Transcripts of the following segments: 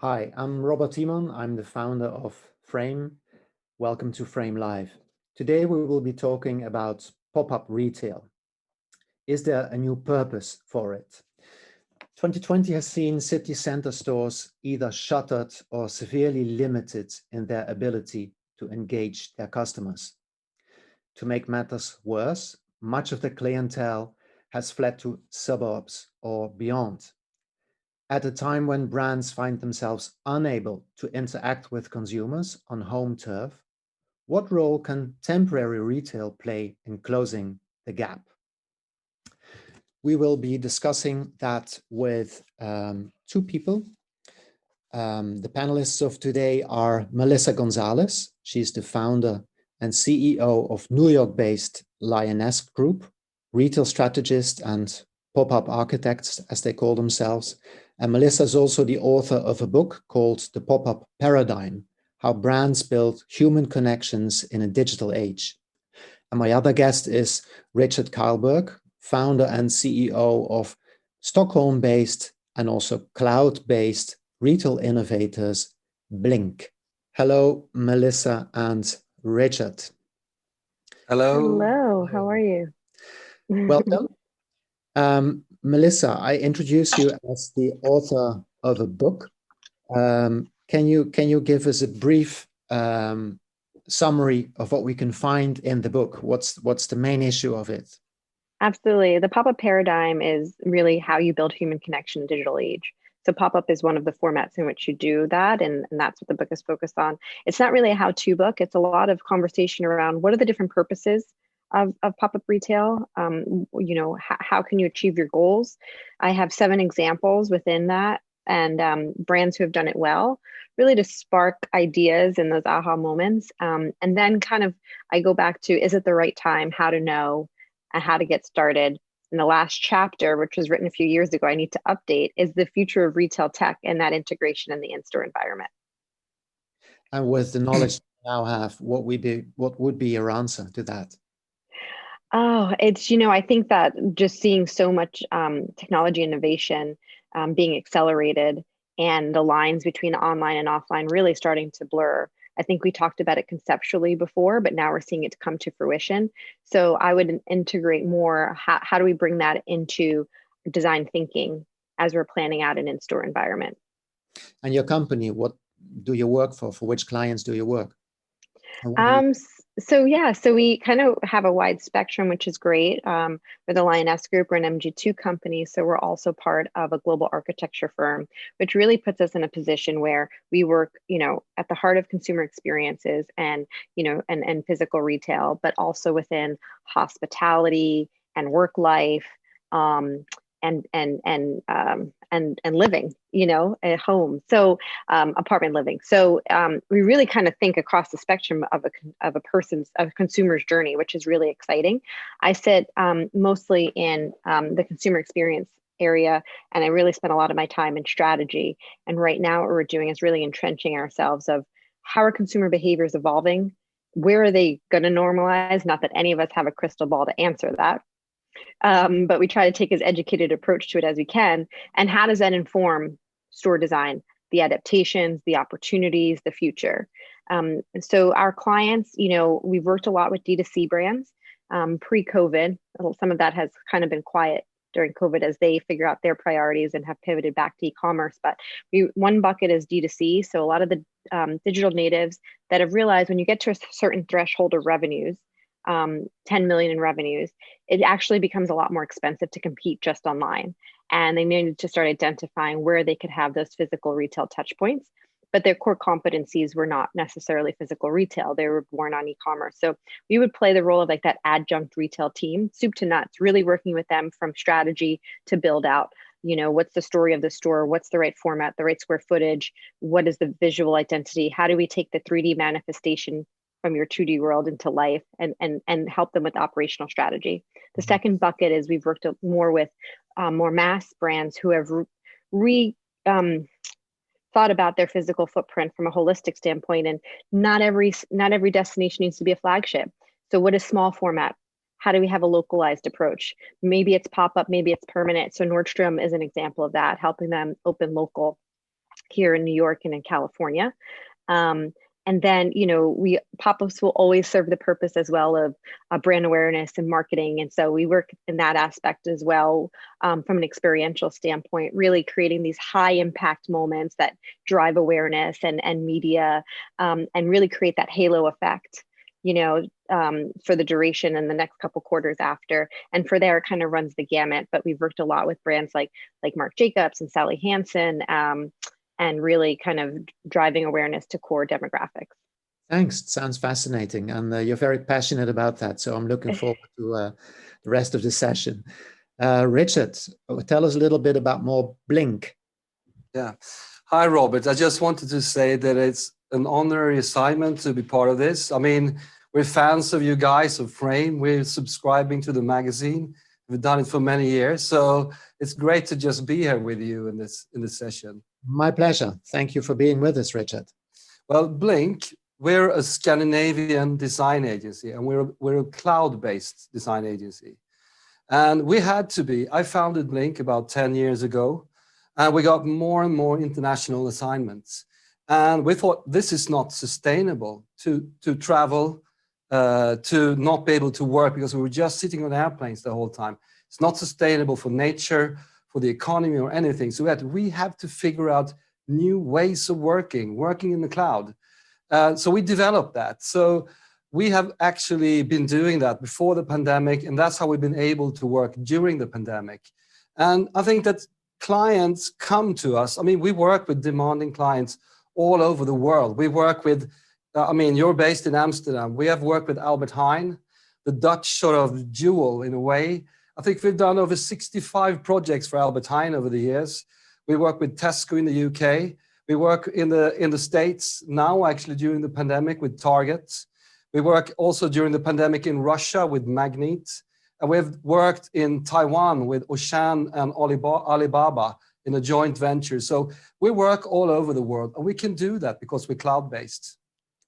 Hi, I'm Robert Timon. I'm the founder of Frame. Welcome to Frame Live. Today we will be talking about pop-up retail. Is there a new purpose for it? 2020 has seen city center stores either shuttered or severely limited in their ability to engage their customers. To make matters worse, much of the clientele has fled to suburbs or beyond. At a time when brands find themselves unable to interact with consumers on home turf, what role can temporary retail play in closing the gap? We will be discussing that with two people. The panelists of today are Melissa Gonzalez. She's the founder and CEO of New York-based Lioness Group, retail strategist and pop-up architects, as they call themselves. And Melissa is also the author of a book called The Pop-Up Paradigm, How Brands Build Human Connections in a Digital Age. And my other guest is Richard Kylberg, founder and CEO of Stockholm-based and also cloud-based retail innovators, Blink. Hello, Melissa and Richard. Hello. Hello, how are you? Welcome. Melissa, I introduce you as the author of a book. Can you give us a brief summary of what we can find in the book? What's the main issue of it? Absolutely. The pop-up paradigm is really how you build human connection in digital age. So pop-up is one of the formats in which you do that, and that's what the book is focused on. It's not really a how-to book. It's a lot of conversation around what are the different purposes of pop-up retail. How can you achieve your goals? I have 7 examples within that, and brands who have done it well, really to spark ideas in those aha moments. And then kind of I go back to, is it the right time, how to know, and how to get started. And the last chapter, which was written a few years ago, I need to update, is the future of retail tech and that integration in the in-store environment. And with the knowledge you now have, what would be your answer to that? Oh, I think that just seeing so much technology innovation being accelerated and the lines between online and offline really starting to blur. I think we talked about it conceptually before, but now we're seeing it come to fruition. So I would integrate more, how do we bring that into design thinking as we're planning out an in-store environment? And your company, what do you work for? For which clients do you work? So we kind of have a wide spectrum, which is great. We're the Lioness Group, we're an MG2 company, so we're also part of a global architecture firm, which really puts us in a position where we work, at the heart of consumer experiences and, and physical retail, but also within hospitality and work life, and living, at home. So apartment living. So we really kind of think across the spectrum of a consumer's journey, which is really exciting. I sit mostly in the consumer experience area, and I really spend a lot of my time in strategy. And right now, what we're doing is really entrenching ourselves of how are consumer behaviors evolving? Where are they going to normalize? Not that any of us have a crystal ball to answer that. But we try to take as educated approach to it as we can. And how does that inform store design, the adaptations, the opportunities, the future? So our clients, we've worked a lot with D2C brands pre-COVID. Some of that has kind of been quiet during COVID as they figure out their priorities and have pivoted back to e-commerce. But one bucket is D2C. So a lot of the digital natives that have realized when you get to a certain threshold of revenues, 10 million in revenues, it actually becomes a lot more expensive to compete just online. And they needed to start identifying where they could have those physical retail touch points, but their core competencies were not necessarily physical retail. They were born on e-commerce. So we would play the role of like that adjunct retail team, soup to nuts, really working with them from strategy to build out, what's the story of the store? What's the right format, the right square footage? What is the visual identity? How do we take the 3D manifestation from your 2D world into life and help them with operational strategy? The second bucket is we've worked more with more mass brands who have thought about their physical footprint from a holistic standpoint, and not every destination needs to be a flagship. So what is small format? How do we have a localized approach? Maybe it's pop-up, maybe it's permanent. So Nordstrom is an example of that, helping them open local. here in New York and in California. And then, pop-ups will always serve the purpose as well of brand awareness and marketing. And so we work in that aspect as well, from an experiential standpoint, really creating these high impact moments that drive awareness and media, and really create that halo effect, for the duration and the next couple quarters after. And for there, it kind of runs the gamut. But we've worked a lot with brands like Marc Jacobs and Sally Hansen, and really kind of driving awareness to core demographics. Thanks. It sounds fascinating. And you're very passionate about that. So I'm looking forward to the rest of the session. Richard, tell us a little bit about more Blink. Yeah. Hi, Robert. I just wanted to say that it's an honorary assignment to be part of this. I mean, we're fans of you guys, of Frame. We're subscribing to the magazine. We've done it for many years. So it's great to just be here with you in this session. My pleasure. Thank you for being with us, Richard. Well, Blink, we're a Scandinavian design agency, and we're a cloud-based design agency. And we had to be. I founded Blink about 10 years ago, and we got more and more international assignments. And we thought this is not sustainable to travel, to not be able to work because we were just sitting on airplanes the whole time. It's not sustainable for nature, for the economy or anything. So we have to figure out new ways of working in the cloud. So we developed that. So we have actually been doing that before the pandemic, and that's how we've been able to work during the pandemic. And I think that clients come to us. I mean, we work with demanding clients all over the world. We work with, you're based in Amsterdam. We have worked with Albert Heijn, the Dutch sort of jewel in a way. I think we've done over 65 projects for Albert Heijn over the years. We work with Tesco in the UK. We work in the States now, actually, during the pandemic with Target. We work also during the pandemic in Russia with Magnet. And we've worked in Taiwan with Auchan and Alibaba in a joint venture. So we work all over the world, and we can do that because we're cloud-based.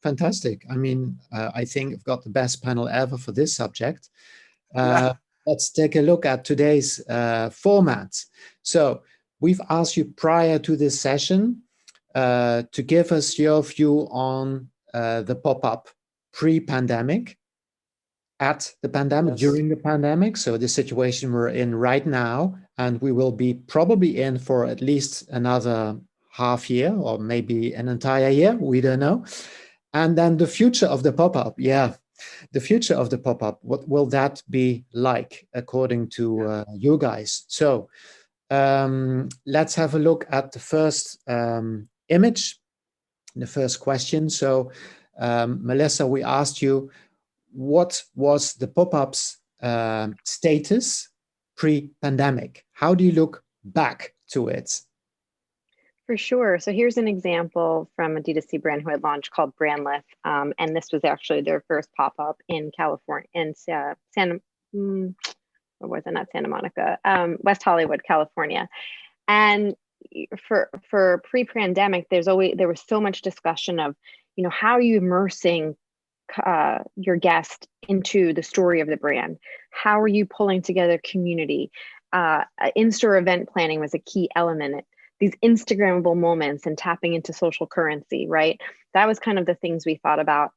Fantastic. I mean, I think I've got the best panel ever for this subject. Let's take a look at today's format. So we've asked you prior to this session to give us your view on the pop-up pre-pandemic, at the pandemic, during the pandemic. So the situation we're in right now, and we will be probably in for at least another half year or maybe an entire year. We don't know. And then the future of the pop-up. Yeah. The future of the pop-up, what will that be like according to you guys? So let's have a look at the first image, the first question. So Melissa, we asked you, what was the pop-up's status pre-pandemic? How do you look back to it? For sure. So here's an example from a D2C brand who had launched called Brandless. And this was actually their first pop-up in California, in West Hollywood, California. And for pre-pandemic, there was so much discussion of, how are you immersing your guest into the story of the brand? How are you pulling together community? In-store event planning was a key element. These Instagrammable moments and tapping into social currency, right? That was kind of the things we thought about.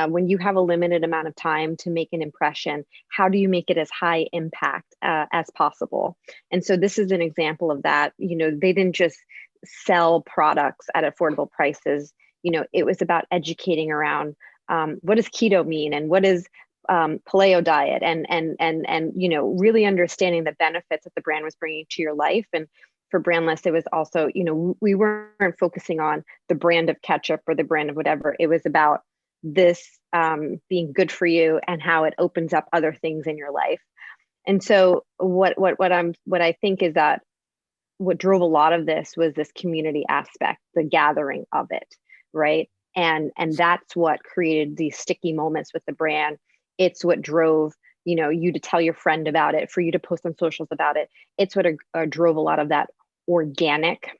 When you have a limited amount of time to make an impression, how do you make it as high impact as possible? And so this is an example of that. They didn't just sell products at affordable prices. It was about educating around what does keto mean and what is paleo diet, and really understanding the benefits that the brand was bringing to your life. And for Brandless, it was also, we weren't focusing on the brand of ketchup or the brand of whatever. It was about this being good for you and how it opens up other things in your life. And so what I think is that what drove a lot of this was this community aspect, the gathering of it, right? And that's what created these sticky moments with the brand. It's what drove you to tell your friend about it, for you to post on socials about it. It's what drove a lot of that organic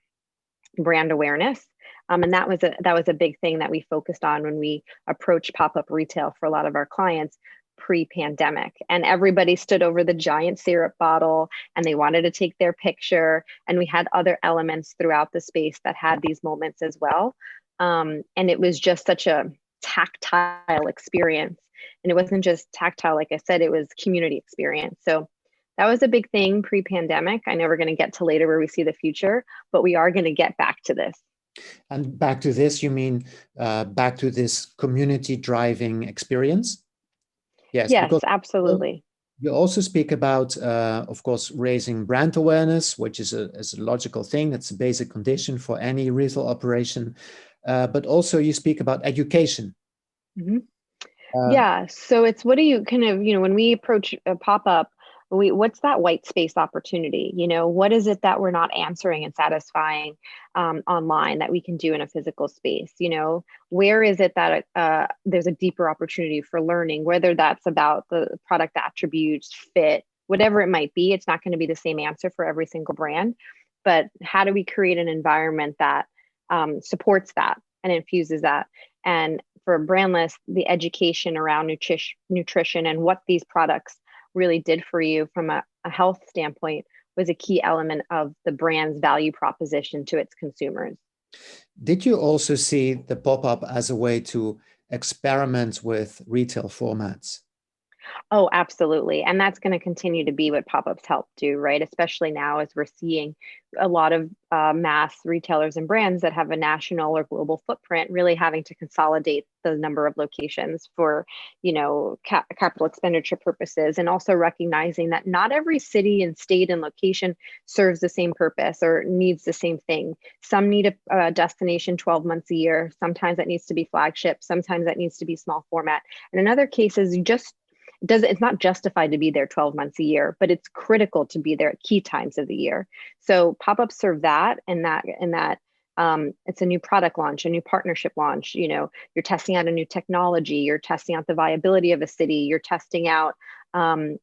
brand awareness. And that was a big thing that we focused on when we approached pop-up retail for a lot of our clients. pre-pandemic, and everybody stood over the giant syrup bottle and they wanted to take their picture, and we had other elements throughout the space that had these moments as well. And it was just such a tactile experience, and it wasn't just tactile, like I said, it was community experience. So that was a big thing pre-pandemic. I know we're going to get to later where we see the future, but we are going to get back to this. And back to this, you mean back to this community driving experience? Yes, Yes, absolutely. You also speak about, of course, raising brand awareness, which is a logical thing. That's a basic condition for any retail operation. But also you speak about education. Mm-hmm. Yeah. So it's, what do you kind of, when we approach a pop-up, what's that white space opportunity? What is it that we're not answering and satisfying online that we can do in a physical space? Where is it that there's a deeper opportunity for learning, whether that's about the product attributes, fit, whatever it might be. It's not going to be the same answer for every single brand, but how do we create an environment that supports that and infuses that? And for Brandless, the education around nutrition and what these products really did for you from a health standpoint was a key element of the brand's value proposition to its consumers. Did you also see the pop-up as a way to experiment with retail formats? Oh, absolutely. And that's going to continue to be what pop-ups help do, right? Especially now as we're seeing a lot of mass retailers and brands that have a national or global footprint really having to consolidate the number of locations for, capital expenditure purposes, and also recognizing that not every city and state and location serves the same purpose or needs the same thing. Some need a destination 12 months a year. Sometimes that needs to be flagship. Sometimes that needs to be small format. And in other cases, it's not justified to be there 12 months a year, but it's critical to be there at key times of the year. So pop-ups serve that, and that it's a new product launch, a new partnership launch. You're testing out a new technology, you're testing out the viability of a city, you're testing out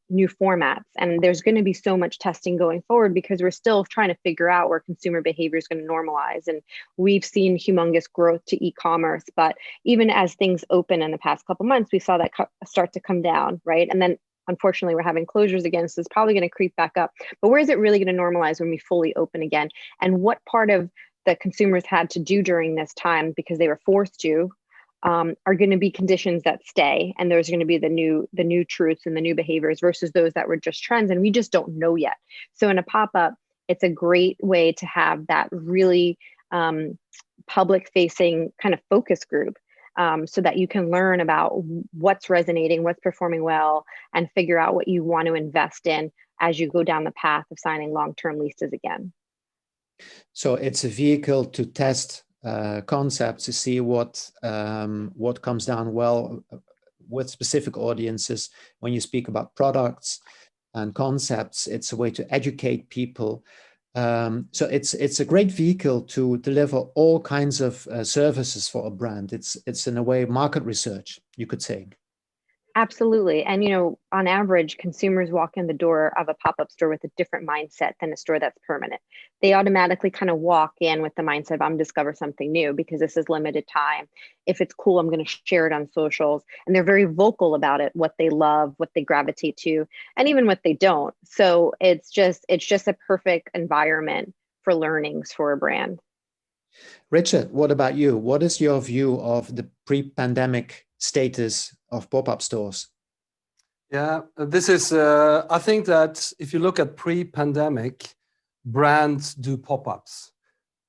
new formats. And there's going to be so much testing going forward because we're still trying to figure out where consumer behavior is going to normalize. And we've seen humongous growth to e-commerce, but even as things open in the past couple months, we saw that start to come down, right? And then unfortunately, we're having closures again, so it's probably going to creep back up. But where is it really going to normalize when we fully open again? And what part of the consumers had to do during this time because they were forced to are going to be conditions that stay, and there's going to be the new truths and the new behaviors versus those that were just trends, and we just don't know yet. So in a pop-up, it's a great way to have that really public-facing kind of focus group, so that you can learn about what's resonating, what's performing well, and figure out what you want to invest in as you go down the path of signing long-term leases again. So it's a vehicle to test concepts, to see what comes down well with specific audiences. When you speak about products and concepts, it's a way to educate people. So it's a great vehicle to deliver all kinds of services for a brand. It's in a way market research, you could say. Absolutely. And, on average, consumers walk in the door of a pop-up store with a different mindset than a store that's permanent. They automatically kind of walk in with the mindset of, I'm discover something new because this is limited time. If it's cool, I'm going to share it on socials. And they're very vocal about it, what they love, what they gravitate to, and even what they don't. So it's just a perfect environment for learnings for a brand. Richard, what about you? What is your view of the pre-pandemic status of pop-up stores? Yeah, this is, I think that if you look at pre-pandemic, brands do pop-ups.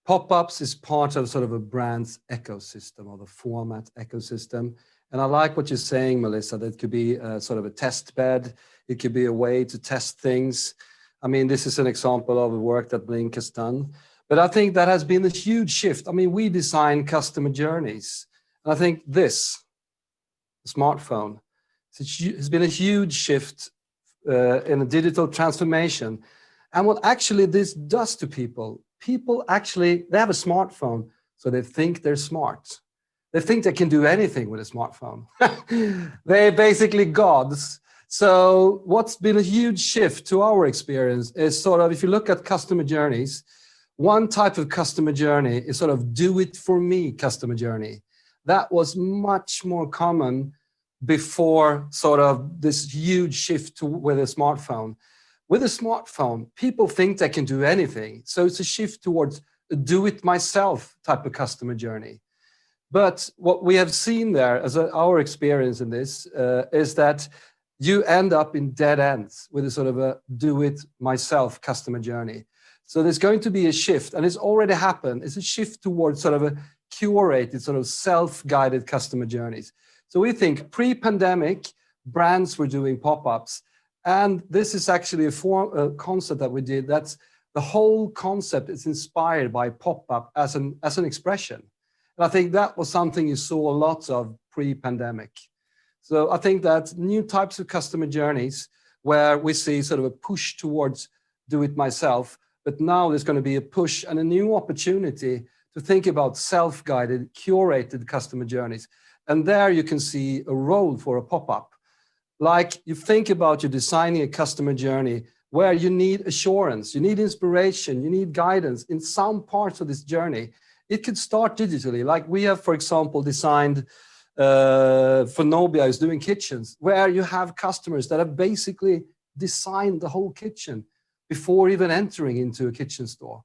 Pop-ups is part of sort of a brand's ecosystem or the format ecosystem. And I like what you're saying, Melissa, that it could be sort of a test bed. It could be a way to test things. I mean, this is an example of the work that Blink has done. But I think that has been a huge shift. I mean, we design customer journeys. And I think this, the smartphone, has been a huge shift in a digital transformation. And what actually this does to people actually, they have a smartphone, so they think they're smart. They think they can do anything with a smartphone. They're basically gods. So what's been a huge shift to our experience is sort of, if you look at customer journeys, one type of customer journey is sort of do it for me customer journey. That was much more common before sort of this huge shift to with a smartphone. With a smartphone, people think they can do anything. So it's a shift towards a do-it-myself type of customer journey. But what we have seen there, as our experience in this, is that you end up in dead ends with a sort of a do-it-myself customer journey. So there's going to be a shift, and it's already happened. It's a shift towards sort of a curated, sort of self-guided customer journeys. So we think pre-pandemic, brands were doing pop-ups, and this is actually a concept that we did. That's the whole concept is inspired by pop-up as an expression. And I think that was something you saw a lot of pre-pandemic. So I think that new types of customer journeys where we see sort of a push towards do it myself, but now there's going to be a push and a new opportunity to think about self-guided, curated customer journeys. And there you can see a role for a pop-up. Like you think about you designing a customer journey where you need assurance, you need inspiration, you need guidance in some parts of this journey. It could start digitally. Like we have, for example, designed for Nobia is doing kitchens, where you have customers that have basically designed the whole kitchen before even entering into a kitchen store.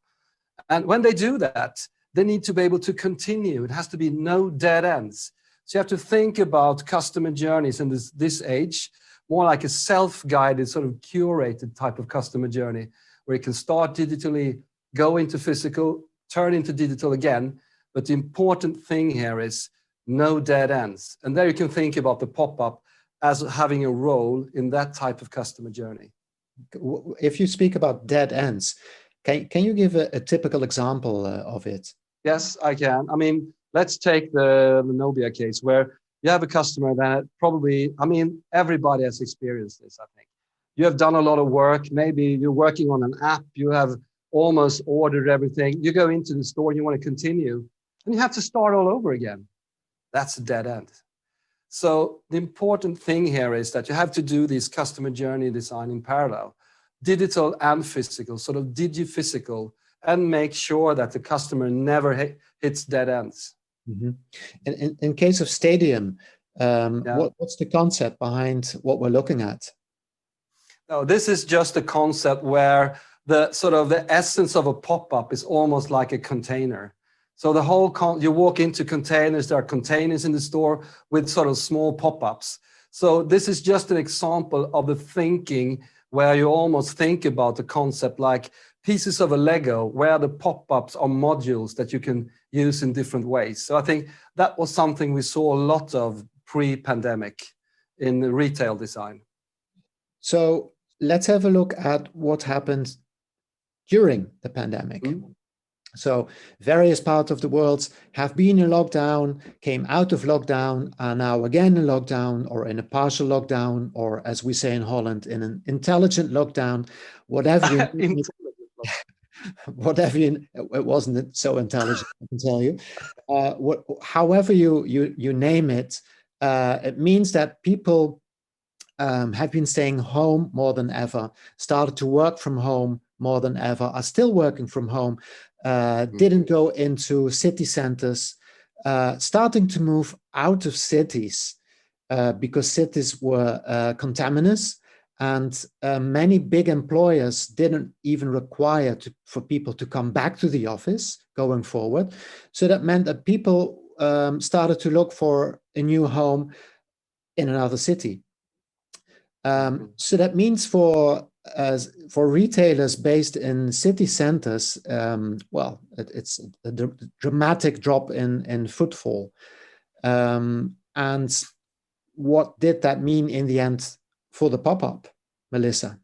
And when they do that, they need to be able to continue. It has to be no dead ends. So you have to think about customer journeys in this age, more like a self-guided, sort of curated type of customer journey, where you can start digitally, go into physical, turn into digital again. But the important thing here is no dead ends. And there you can think about the pop-up as having a role in that type of customer journey. If you speak about dead ends, can you give a typical example of it? Yes, I can. I mean, let's take the Nobia case where you have a customer that probably, I mean, everybody has experienced this, I think. You have done a lot of work. Maybe you're working on an app. You have almost ordered everything. You go into the store and you want to continue, and you have to start all over again. That's a dead end. So the important thing here is that you have to do this customer journey design in parallel, digital and physical, sort of digi-physical, and make sure that the customer never hits dead ends. Mm-hmm. In case of Stadium, what's the concept behind what we're looking at? No, this is just a concept where the sort of the essence of a pop-up is almost like a container. So the whole you walk into containers, there are containers in the store with sort of small pop-ups. So this is just an example of the thinking where you almost think about the concept like pieces of a Lego, where the pop-ups are modules that you can use in different ways. So I think that was something we saw a lot of pre-pandemic in the retail design. So let's have a look at what happened during the pandemic. Mm-hmm. So various parts of the world have been in lockdown, came out of lockdown, are now again in lockdown or in a partial lockdown, or as we say in Holland, in an intelligent lockdown, whatever you it wasn't so intelligent, I can tell you. However you name it, it means that people have been staying home more than ever, started to work from home more than ever, are still working from home, didn't go into city centers, starting to move out of cities because cities were contaminants, and many big employers didn't even require for people to come back to the office going forward. So that meant that people started to look for a new home in another city. So that means for retailers based in city centers, it's a dramatic drop in footfall. And what did that mean in the end for the pop-up, Melissa?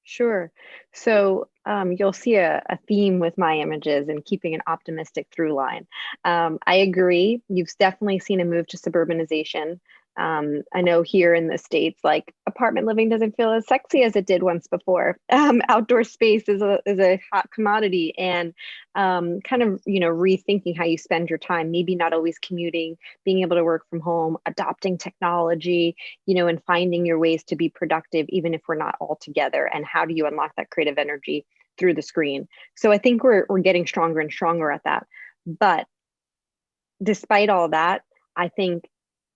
Sure. So you'll see a theme with my images and keeping an optimistic through line. I agree. You've definitely seen a move to suburbanization. I know here in the States, like apartment living doesn't feel as sexy as it did once before. Outdoor space is a hot commodity, and kind of, rethinking how you spend your time, maybe not always commuting, being able to work from home, adopting technology, and finding your ways to be productive, even if we're not all together. And how do you unlock that creative energy through the screen? So I think we're getting stronger and stronger at that. But despite all that, I think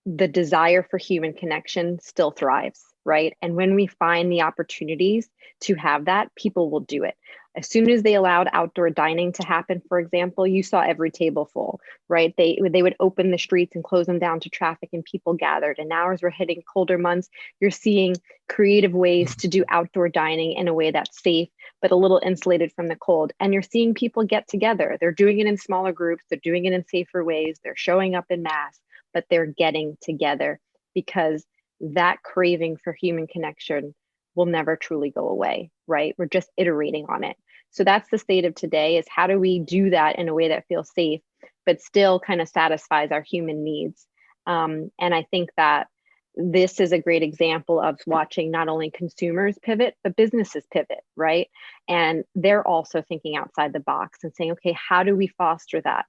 the desire for human connection still thrives, right? And when we find the opportunities to have that, people will do it. As soon as they allowed outdoor dining to happen, for example, you saw every table full, right? They would open the streets and close them down to traffic, and people gathered. And now as we're hitting colder months, you're seeing creative ways to do outdoor dining in a way that's safe, but a little insulated from the cold. And you're seeing people get together. They're doing it in smaller groups. They're doing it in safer ways. They're showing up in mass, but they're getting together, because that craving for human connection will never truly go away, right? We're just iterating on it. So that's the state of today, is how do we do that in a way that feels safe, but still kind of satisfies our human needs? And I think that this is a great example of watching not only consumers pivot, but businesses pivot, right? And they're also thinking outside the box and saying, okay, how do we foster that,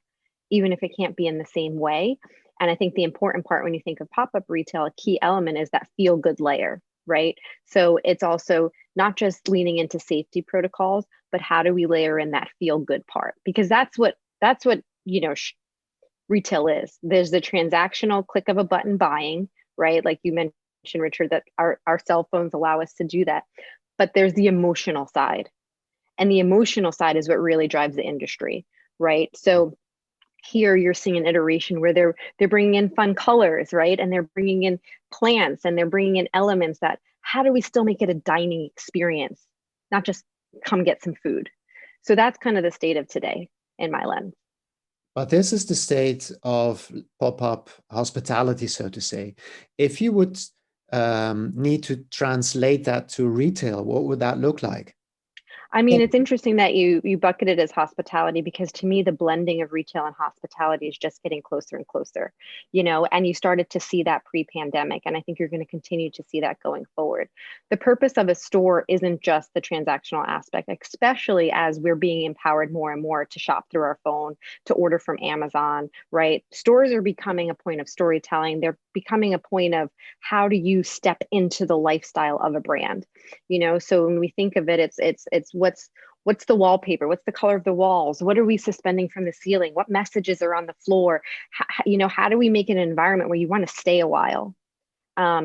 even if it can't be in the same way? And I think the important part when you think of pop-up retail, a key element is that feel-good layer, right? So it's also not just leaning into safety protocols, but how do we layer in that feel-good part? Because that's what retail is. There's the transactional click of a button buying, right? Like you mentioned, Richard, that our cell phones allow us to do that. But there's the emotional side. And the emotional side is what really drives the industry, right? So here you're seeing an iteration where they're bringing in fun colors, right? And they're bringing in plants, and they're bringing in elements that, how do we still make it a dining experience, not just come get some food? So that's kind of the state of today in my lens. But this is the state of pop-up hospitality, so to say. If you would need to translate that to retail, what would that look like? I mean, it's interesting that you bucket it as hospitality, because to me, the blending of retail and hospitality is just getting closer and closer, and you started to see that pre-pandemic. And I think you're going to continue to see that going forward. The purpose of a store isn't just the transactional aspect, especially as we're being empowered more and more to shop through our phone, to order from Amazon, right? Stores are becoming a point of storytelling. They're becoming a point of how do you step into the lifestyle of a brand, So when we think of it, it's what's the wallpaper? What's the color of the walls? What are we suspending from the ceiling? What messages are on the floor? How do we make an environment where you want to stay a while?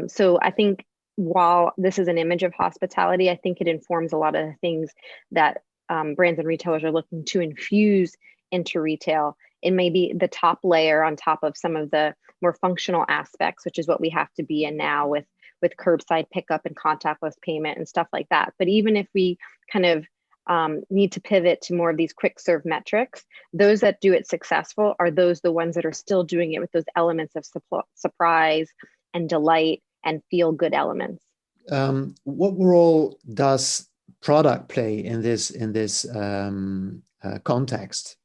So I think while this is an image of hospitality, I think it informs a lot of the things that brands and retailers are looking to infuse into retail. It may be the top layer on top of some of the more functional aspects, which is what we have to be in now with curbside pickup and contactless payment and stuff like that. But even if we kind of need to pivot to more of these quick serve metrics, those that do it successful are the ones that are still doing it with those elements of surprise and delight and feel good elements. What role does product play in this context?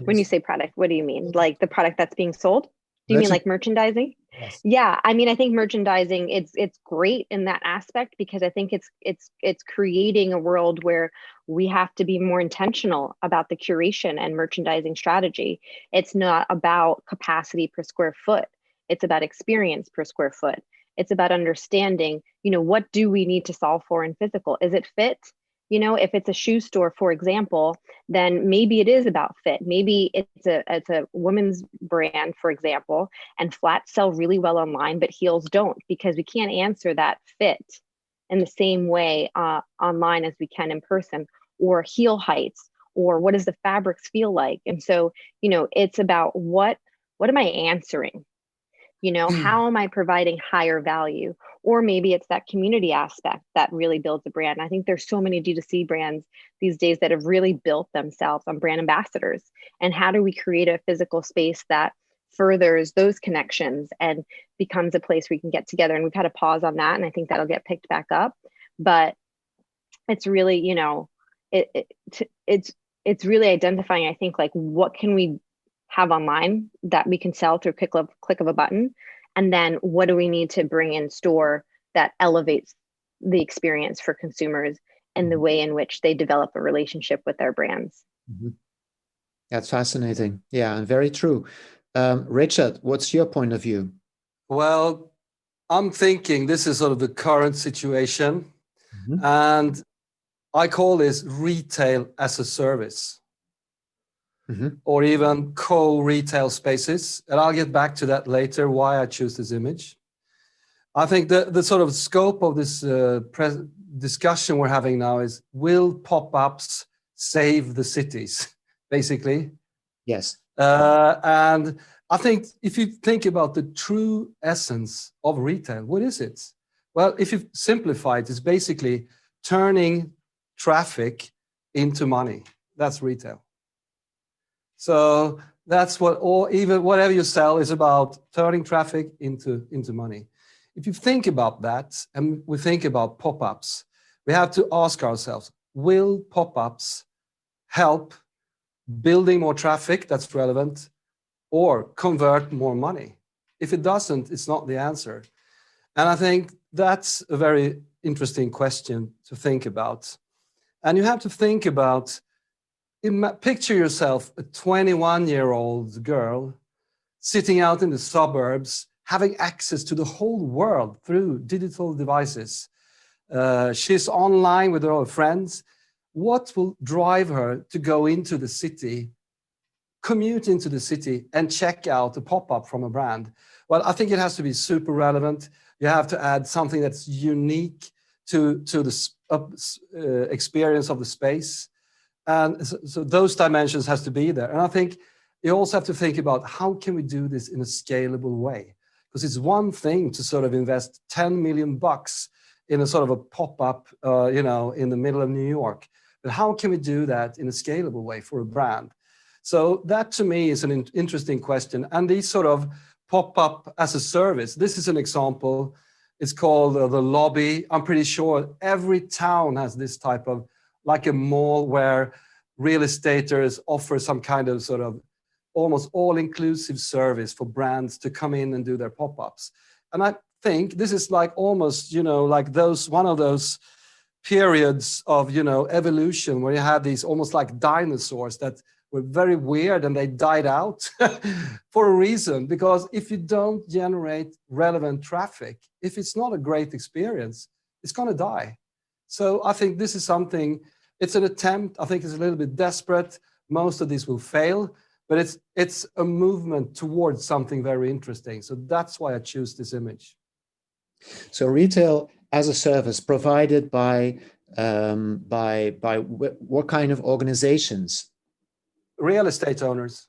When you say product, what do you mean? Like the product that's being sold? Do you mean like merchandising? Yes. Yeah, I mean, I think merchandising it's great in that aspect, because I think it's creating a world where we have to be more intentional about the curation and merchandising strategy. It's not about capacity per square foot. It's about experience per square foot. It's about understanding, what do we need to solve for in physical? Is it fit? If it's a shoe store, for example, then maybe it is about fit. Maybe it's a women's brand, for example, and flats sell really well online, but heels don't, because we can't answer that fit in the same way online as we can in person, or heel heights, or what does the fabrics feel like? And so, it's about what am I answering? How am I providing higher value? Or maybe it's that community aspect that really builds a brand. I think there's so many D2C brands these days that have really built themselves on brand ambassadors. And how do we create a physical space that furthers those connections and becomes a place we can get together? And we've had a pause on that, and I think that'll get picked back up. But it's really, it's really identifying, I think, like, what can we have online that we can sell through click of a button, and then what do we need to bring in store that elevates the experience for consumers and the way in which they develop a relationship with their brands. Mm-hmm. That's fascinating. Yeah, and very true. Richard, what's your point of view? Well, I'm thinking this is sort of the current situation, and I call this retail as a service. or even co-retail spaces. And I'll get back to that later, why I choose this image. I think the sort of scope of this discussion we're having now is, will pop-ups save the cities, basically? Yes. And I think if you think about the true essence of retail, what is it? Well, if you simplify it, it's basically turning traffic into money. That's retail. So that's what, or even whatever you sell is about, turning traffic into money. If you think about that, and we think about pop-ups, we have to ask ourselves, will pop-ups help building more traffic that's relevant, or convert more money? If it doesn't, it's not the answer. And I think that's a very interesting question to think about. And you have to think about, picture yourself a 21-year-old girl sitting out in the suburbs, having access to the whole world through digital devices. She's online with her friends. What will drive her to go into the city, commute into the city, and check out a pop-up from a brand? Well, I think it has to be super relevant. You have to add something that's unique to the experience of the space. And so those dimensions has to be there. And I think you also have to think about, how can we do this in a scalable way? Because it's one thing to sort of invest 10 million bucks in a sort of a pop-up, in the middle of New York. But how can we do that in a scalable way for a brand? So that to me is an interesting question. And these sort of pop-up as a service, this is an example. It's called the Lobby. I'm pretty sure every town has this type of, like a mall where real estaters offer some kind of sort of almost all-inclusive service for brands to come in and do their pop-ups. And I think this is like almost, like one of those periods of, evolution where you had these almost like dinosaurs that were very weird and they died out for a reason. Because if you don't generate relevant traffic, if it's not a great experience, it's going to die. So I think this is something, it's an attempt. I think it's a little bit desperate. Most of these will fail, but it's a movement towards something very interesting. So that's why I choose this image. So retail as a service provided by what kind of organizations? Real estate owners.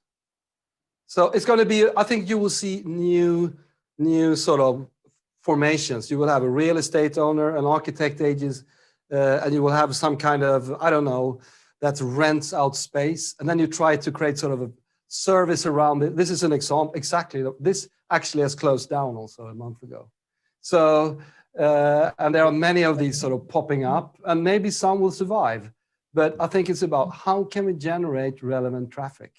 So it's going to be, I think you will see new sort of formations. You will have a real estate owner, an architect agency, and you will have some kind of, I don't know, that rents out space. And then you try to create sort of a service around it. This is an example, exactly. This actually has closed down also a month ago. So, and there are many of these sort of popping up, and maybe some will survive. But I think it's about, how can we generate relevant traffic?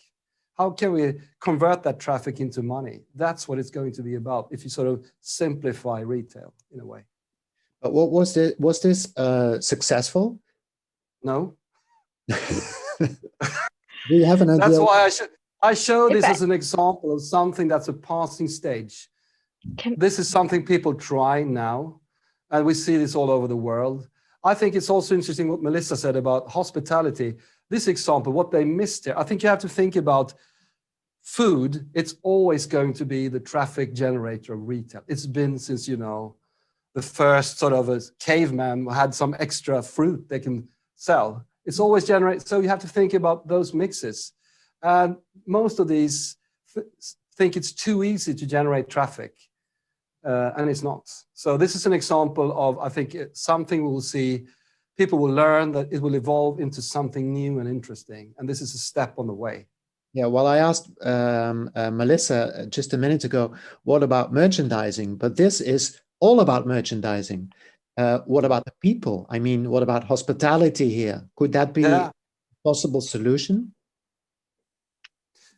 How can we convert that traffic into money? That's what it's going to be about if you sort of simplify retail in a way. But what was this successful? No. Do you have an idea? That's why I show this as an example of something that's a passing stage. This is something people try now, and we see this all over the world. I think it's also interesting what Melissa said about hospitality. This example, what they missed here, I think you have to think about food. It's always going to be the traffic generator of retail. It's been since, the first sort of a caveman had some extra fruit they can sell. It's always generated. So you have to think about those mixes. And most of these think it's too easy to generate traffic. And it's not. So this is an example of, I think, something we will see. People will learn that it will evolve into something new and interesting. And this is a step on the way. Yeah, well, I asked Melissa just a minute ago, what about merchandising? But this is all about merchandising. What about the people? I mean, what about hospitality here? Could that be a possible solution?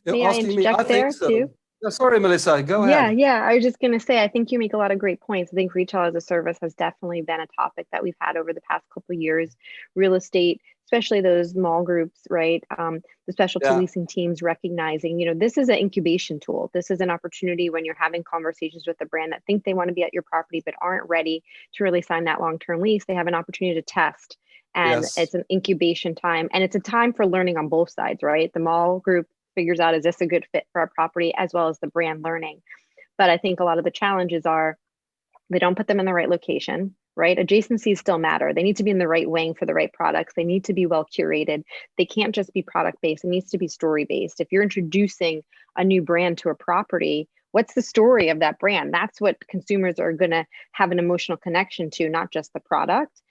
May I interject there too? Sorry, Melissa, go ahead. Yeah. I was just going to say, I think you make a lot of great points. I think retail as a service has definitely been a topic that we've had over the past couple of years. Real estate, especially those mall groups, right? The specialty leasing teams recognizing, this is an incubation tool. This is an opportunity when you're having conversations with a brand that think they want to be at your property but aren't ready to really sign that long-term lease. They have an opportunity to test. And it's an incubation time, and it's a time for learning on both sides, right? The mall group figures out, is this a good fit for our property, as well as the brand learning. But I think a lot of the challenges are they don't put them in the right location, right? Adjacencies still matter. They need to be in the right wing for the right products. They need to be well curated. They can't just be product based. It needs to be story based. If you're introducing a new brand to a property, what's the story of that brand? That's what consumers are going to have an emotional connection to, not just the product.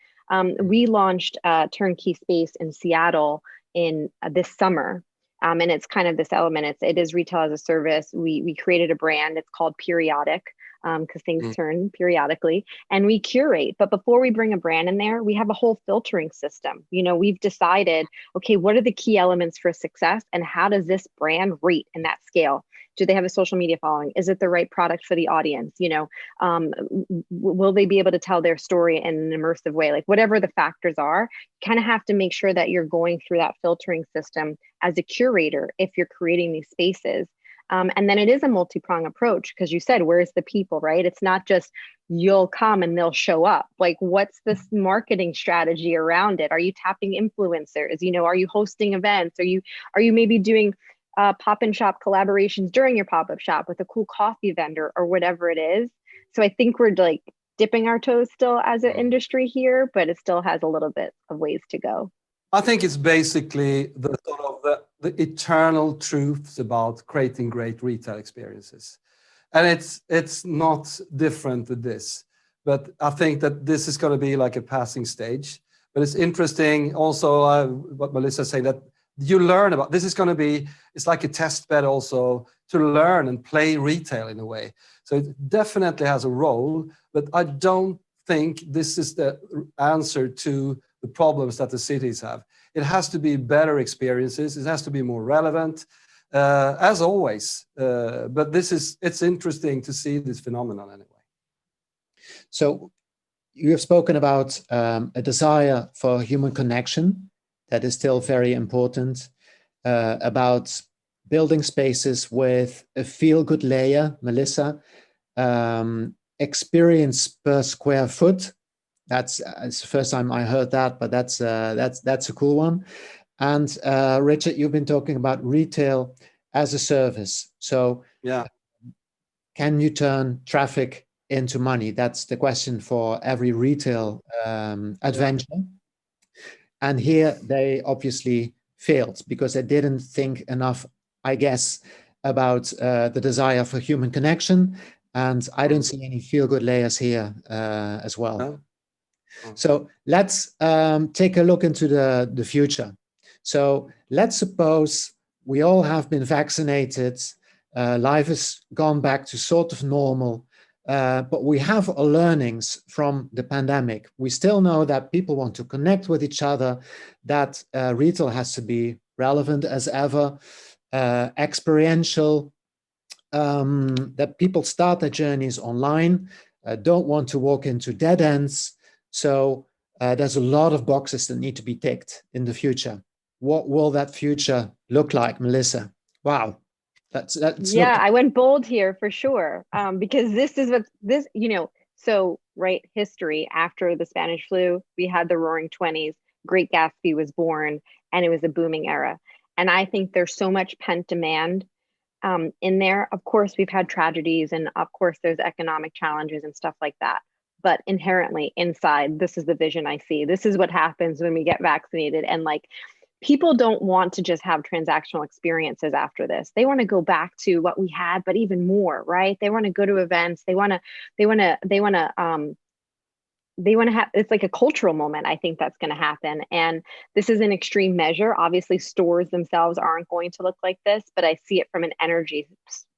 We launched a turnkey space in Seattle in this summer. And it's kind of this element. It is retail as a service. We created a brand. It's called Periodic, because things turn periodically, and we curate. But before we bring a brand in there, we have a whole filtering system. We've decided, okay, what are the key elements for success, and how does this brand rate in that scale? Do they have a social media following? Is it the right product for the audience? Will they be able to tell their story in an immersive way? Like, whatever the factors are, you kind of have to make sure that you're going through that filtering system as a curator if you're creating these spaces. And then it is a multi-pronged approach, because you said, where's the people, right? It's not just you'll come and they'll show up. Like, what's this marketing strategy around it? Are you tapping influencers? Are you hosting events? Are you maybe doing pop-and shop collaborations during your pop-up shop with a cool coffee vendor or whatever it is? So I think we're like dipping our toes still as an industry here, but it still has a little bit of ways to go. I think it's basically the sort of the eternal truths about creating great retail experiences. And it's not different with this, but I think that this is going to be like a passing stage. But it's interesting also what Melissa saying, that you learn about this is going to be, it's like a test bed also to learn and play retail in a way. So it definitely has a role, but I don't think this is the answer to the problems that the cities have. It has to be better experiences. It has to be more relevant, as always. But it's interesting to see this phenomenon anyway. So you have spoken about a desire for human connection that is still very important, about building spaces with a feel-good layer, Melissa, experience per square foot. It's the first time I heard that, but that's a cool one. And Richard, you've been talking about retail as a service. So yeah, can you turn traffic into money? That's the question for every retail adventure. Yeah. And here they obviously failed because they didn't think enough, I guess, about the desire for human connection. And I don't see any feel-good layers here as well. No. So let's take a look into the future. So let's suppose we all have been vaccinated, life has gone back to sort of normal, but we have our learnings from the pandemic. We still know that people want to connect with each other, that retail has to be relevant as ever, experiential, that people start their journeys online, don't want to walk into dead ends. So there's a lot of boxes that need to be ticked in the future. What will that future look like, Melissa? Wow. That's yeah, I went bold here for sure, because this is what this, so right, history after the Spanish flu, we had the Roaring 20s, Great Gatsby was born, and it was a booming era. And I think there's so much pent demand in there. Of course, we've had tragedies, and of course, there's economic challenges and stuff like that. But inherently inside, this is the vision I see. This is what happens when we get vaccinated. And like, people don't want to just have transactional experiences after this. They want to go back to what we had, but even more, right? They want to go to events. They want to have, it's like a cultural moment. I think that's going to happen. And this is an extreme measure. Obviously, stores themselves aren't going to look like this, but I see it from an energy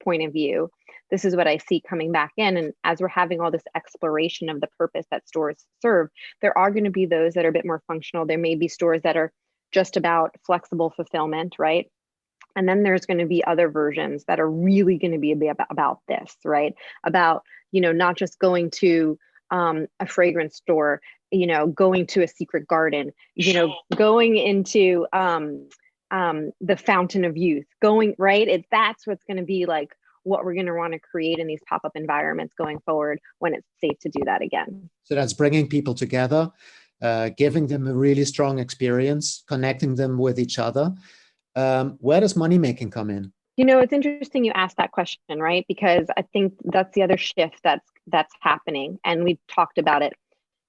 point of view. This is what I see coming back in. And as we're having all this exploration of the purpose that stores serve, there are going to be those that are a bit more functional. There may be stores that are just about flexible fulfillment, right? And then there's going to be other versions that are really going to be about this, right? About, not just going to a fragrance store, going to a secret garden, going into the fountain of youth, right? That's what's going to be like what we're going to want to create in these pop-up environments going forward when it's safe to do that again. So that's bringing people together, giving them a really strong experience, connecting them with each other. Where does money making come in? It's interesting you asked that question, right? Because I think that's the other shift that's happening, and we've talked about it,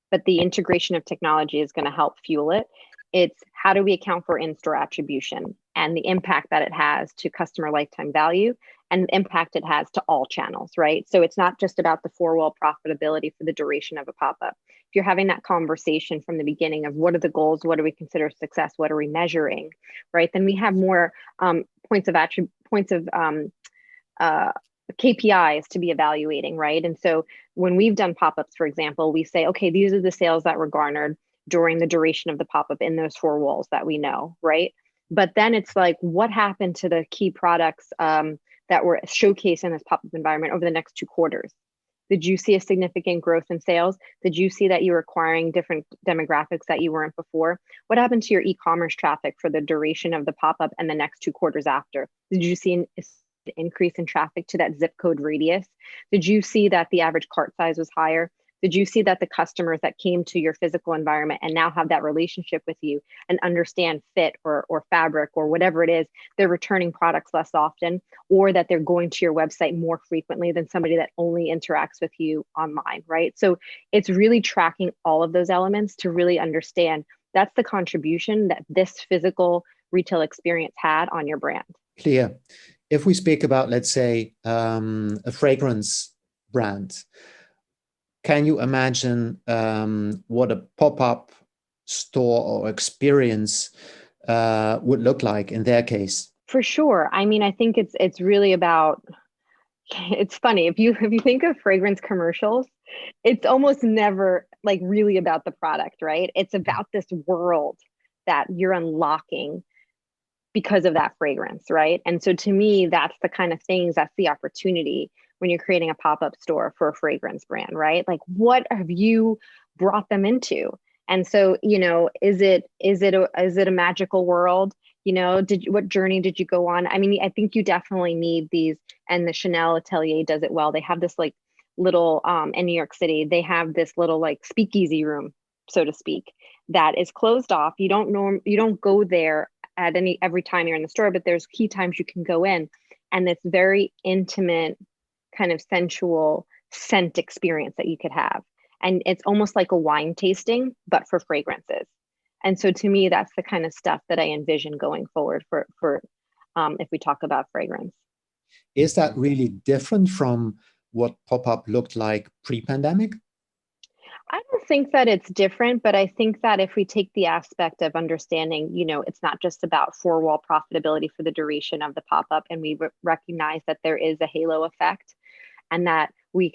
but the integration of technology is going to help fuel it. It's how do we account for in-store attribution and the impact that it has to customer lifetime value and the impact it has to all channels, right? So it's not just about the four-wall profitability for the duration of a pop-up. If you're having that conversation from the beginning of what are the goals, what do we consider success, what are we measuring, right? Then we have more points of KPIs to be evaluating, right? And so when we've done pop-ups, for example, we say, okay, these are the sales that were garnered during the duration of the pop-up in those four walls that we know, right? But then it's like, what happened to the key products that were showcased in this pop-up environment over the next 2 quarters? Did you see a significant growth in sales? Did you see that you were acquiring different demographics that you weren't before? What happened to your e-commerce traffic for the duration of the pop-up and the next 2 quarters after? Did you see an increase in traffic to that zip code radius? Did you see that the average cart size was higher? Did you see that the customers that came to your physical environment and now have that relationship with you and understand fit or fabric or whatever it is, they're returning products less often, or that they're going to your website more frequently than somebody that only interacts with you online, right? So it's really tracking all of those elements to really understand that's the contribution that this physical retail experience had on your brand. Clear. If we speak about, let's say, a fragrance brand, can you imagine what a pop-up store or experience would look like in their case? For sure. I mean, I think it's really about, it's funny, if you think of fragrance commercials, it's almost never like really about the product, right? It's about this world that you're unlocking because of that fragrance, right? And so to me, that's the kind of things, that's the opportunity when you're creating a pop-up store for a fragrance brand, right? Like, what have you brought them into? And so, is it a magical world? What journey did you go on? I mean, I think you definitely need these, and the Chanel Atelier does it well. They have this like little in New York City, they have this little like speakeasy room, so to speak, that is closed off. You don't go there at every time you're in the store, but there's key times you can go in, and it's very intimate, kind of sensual scent experience that you could have. And it's almost like a wine tasting, but for fragrances. And so to me, that's the kind of stuff that I envision going forward for if we talk about fragrance. Is that really different from what pop-up looked like pre-pandemic? I don't think that it's different, but I think that if we take the aspect of understanding, it's not just about four-wall profitability for the duration of the pop-up, and we recognize that there is a halo effect, and that we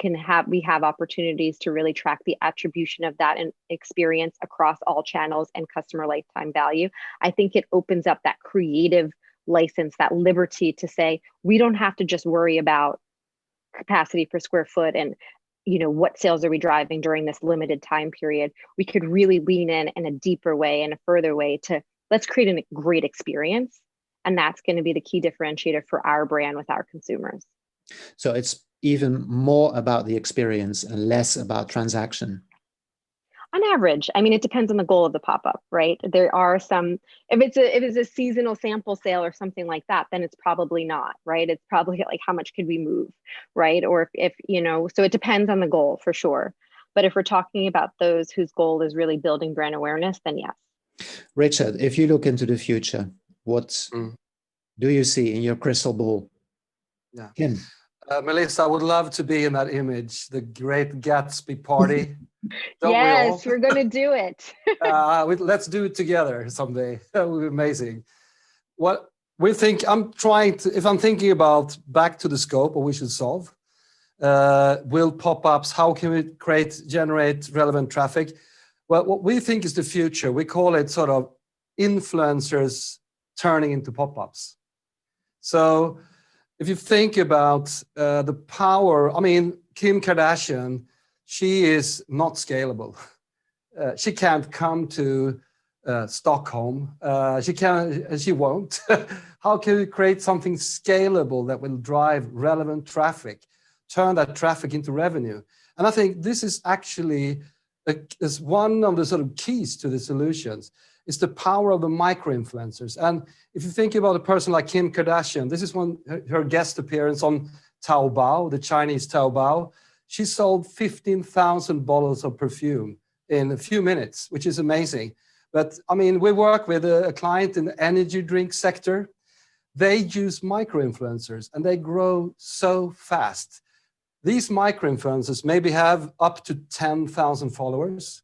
have opportunities to really track the attribution of that experience across all channels and customer lifetime value. I think it opens up that creative license, that liberty to say, we don't have to just worry about capacity per square foot and what sales are we driving during this limited time period. We could really lean in a deeper way and a further way to let's create a great experience. And that's going to be the key differentiator for our brand with our consumers. So it's even more about the experience and less about transaction. On average, I mean, it depends on the goal of the pop-up, right? There are some, if it's a seasonal sample sale or something like that, then it's probably not, right? It's probably like, how much could we move, right? Or if so it depends on the goal for sure. But if we're talking about those whose goal is really building brand awareness, then yes. Richard, if you look into the future, what do you see in your crystal ball? Yeah. Kim? Melissa, I would love to be in that image, the Great Gatsby party. Yes, we're going to do it. Let's do it together someday. That would be amazing. What we think, if I'm thinking about back to the scope of we should solve, will pop-ups, how can we generate relevant traffic? Well, what we think is the future, we call it sort of influencers turning into pop-ups. So if you think about the power, I mean, Kim Kardashian, she is not scalable. She can't come to Stockholm. She won't. How can we create something scalable that will drive relevant traffic, turn that traffic into revenue? And I think this is actually is one of the sort of keys to the solutions. It's the power of the micro-influencers. And if you think about a person like Kim Kardashian, this is her guest appearance on Taobao, the Chinese Taobao. She sold 15,000 bottles of perfume in a few minutes, which is amazing. But I mean, we work with a client in the energy drink sector. They use micro-influencers and they grow so fast. These micro-influencers maybe have up to 10,000 followers.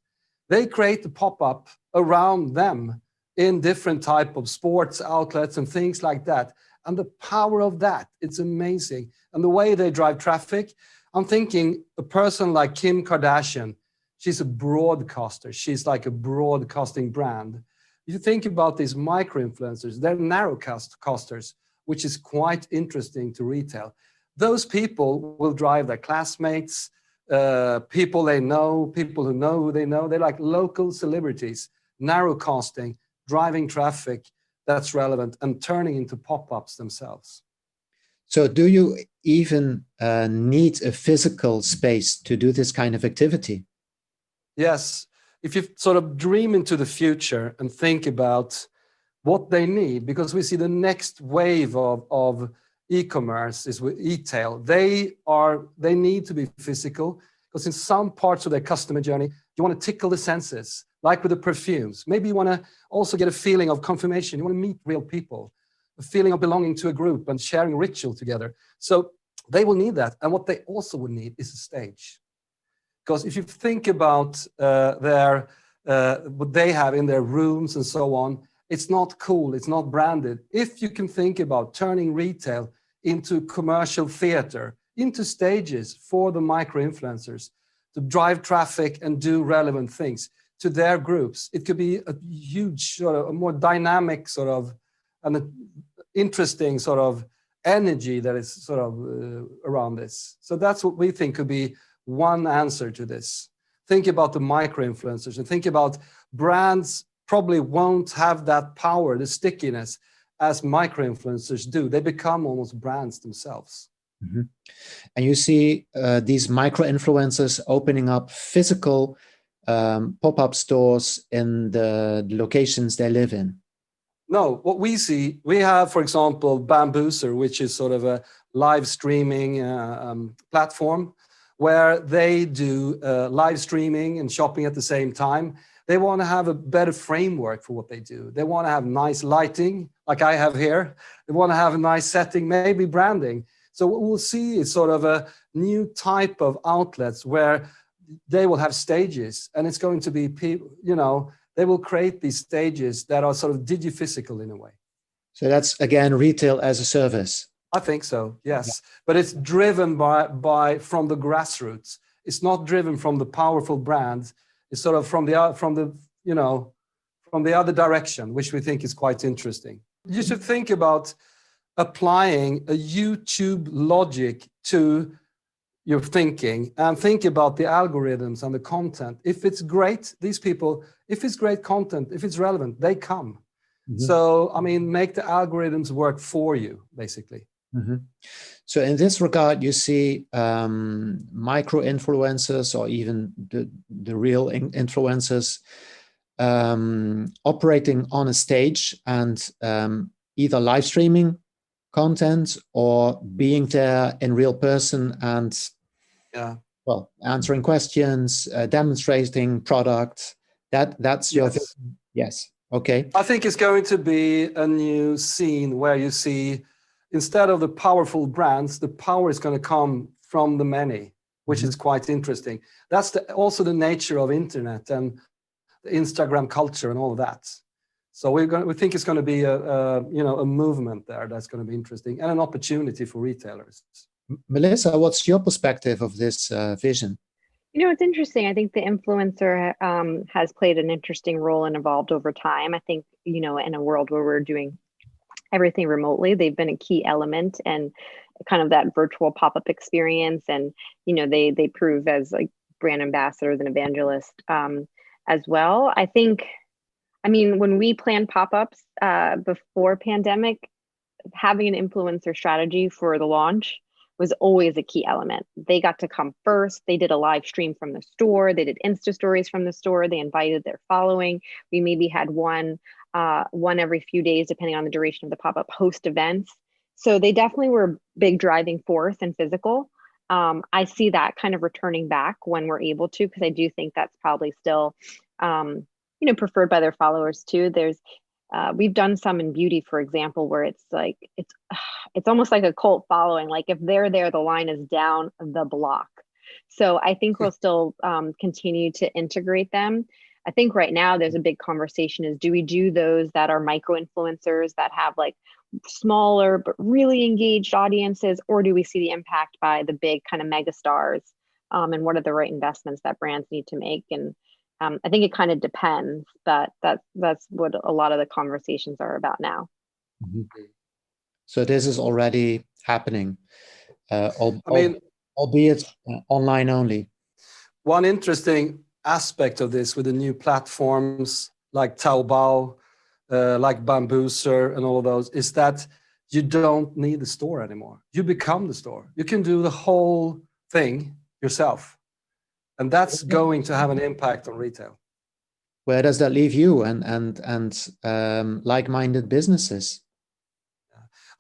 They create a pop-up around them in different type of sports outlets and things like that. And the power of that, it's amazing. And the way they drive traffic, I'm thinking a person like Kim Kardashian, she's a broadcaster. She's like a broadcasting brand. You think about these micro-influencers, they're narrowcasters, which is quite interesting to retail. Those people will drive their classmates, people they know, people who know who they know. They're like local celebrities, narrowcasting, driving traffic that's relevant and turning into pop-ups themselves. So do you even need a physical space to do this kind of activity? Yes. If you sort of dream into the future and think about what they need, because we see the next wave of e-commerce is with e-tail. They need to be physical because in some parts of their customer journey, you want to tickle the senses, like with the perfumes. Maybe you want to also get a feeling of confirmation. You want to meet real people, a feeling of belonging to a group and sharing ritual together. So they will need that. And what they also will need is a stage. Because if you think about what they have in their rooms and so on, it's not cool, it's not branded. If you can think about turning retail into commercial theater, into stages for the micro-influencers to drive traffic and do relevant things to their groups, it could be a huge, sort of, a more dynamic sort of, an interesting sort of energy that is sort of around this. So that's what we think could be one answer to this. Think about the micro-influencers and think about brands probably won't have that power, the stickiness, as micro-influencers do. They become almost brands themselves. Mm-hmm. And you see these micro-influencers opening up physical pop-up stores in the locations they live in. No, what we see, we have, for example, Bambooser, which is sort of a live streaming platform where they do live streaming and shopping at the same time. They want to have a better framework for what they do. They want to have nice lighting, like I have here. They want to have a nice setting, maybe branding. So what we'll see is sort of a new type of outlets where they will have stages, and it's going to be people, you know, they will create these stages that are sort of digiphysical in a way. So that's, again, retail as a service. I think so, yes. Yeah. But it's driven by from the grassroots. It's not driven from the powerful brands. It's sort of from the other direction, which we think is quite interesting. You should think about applying a YouTube logic to your thinking and think about the algorithms and the content. If it's great, these people, if it's great content, if it's relevant, they come. Mm-hmm. So, I mean, make the algorithms work for you, basically. Mm-hmm. So in this regard, you see micro-influencers or even the real influencers operating on a stage and either live streaming content or being there in real person and answering questions, demonstrating product. That's your vision. Yes. Okay. I think it's going to be a new scene where you see, instead of the powerful brands, the power is going to come from the many, which is quite interesting. That's also the nature of internet and the Instagram culture and all of that. So we think it's going to be a movement there that's going to be interesting and an opportunity for retailers. Melissa, what's your perspective of this vision? You know, it's interesting. I think the influencer has played an interesting role and evolved over time. I think, you know, in a world where we're doing everything remotely, they've been a key element and kind of that virtual pop-up experience. And, you know, they prove as like brand ambassadors and evangelists as well. I think, I mean, when we planned pop-ups before pandemic, having an influencer strategy for the launch was always a key element. They got to come first. They did a live stream from the store. They did Insta stories from the store. They invited their following. We maybe had one every few days, depending on the duration of the pop-up, host events. So they definitely were a big driving force and physical. I see that kind of returning back when we're able to, because I do think that's probably still, preferred by their followers too. We've done some in beauty, for example, where it's almost like a cult following. Like if they're there, the line is down the block. So I think we'll still continue to integrate them. I think right now there's a big conversation is, do we do those that are micro influencers that have like smaller but really engaged audiences, or do we see the impact by the big kind of mega stars? And what are the right investments that brands need to make? And I think it kind of depends, but that's what a lot of the conversations are about now. Mm-hmm. So this is already happening, albeit online only. One interesting aspect of this with the new platforms like Taobao, like Bambooser and all of those, is that you don't need the store anymore. You become the store. You can do the whole thing yourself. And that's going to have an impact on retail. Where does that leave you and like-minded businesses?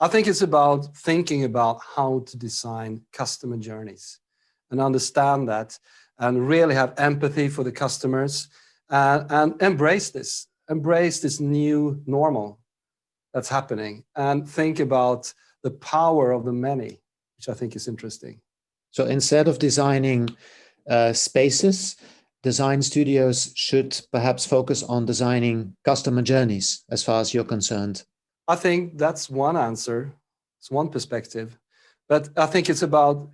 I think it's about thinking about how to design customer journeys and understand that, and really have empathy for the customers, and embrace this new normal that's happening, and think about the power of the many, which I think is interesting. So instead of designing spaces, design studios should perhaps focus on designing customer journeys, as far as you're concerned. I think that's one answer. It's one perspective. But I think it's about,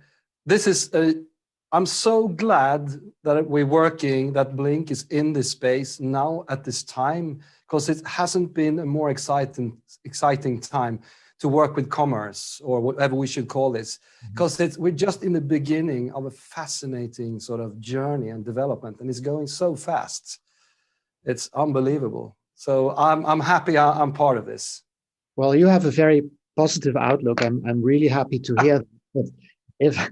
I'm so glad that we're working, that Blink is in this space now at this time, because it hasn't been a more exciting time to work with commerce, or whatever we should call this, because we're just in the beginning of a fascinating sort of journey and development, and it's going so fast. It's unbelievable. So I'm happy I'm part of this. Well, you have a very positive outlook. I'm really happy to hear that. If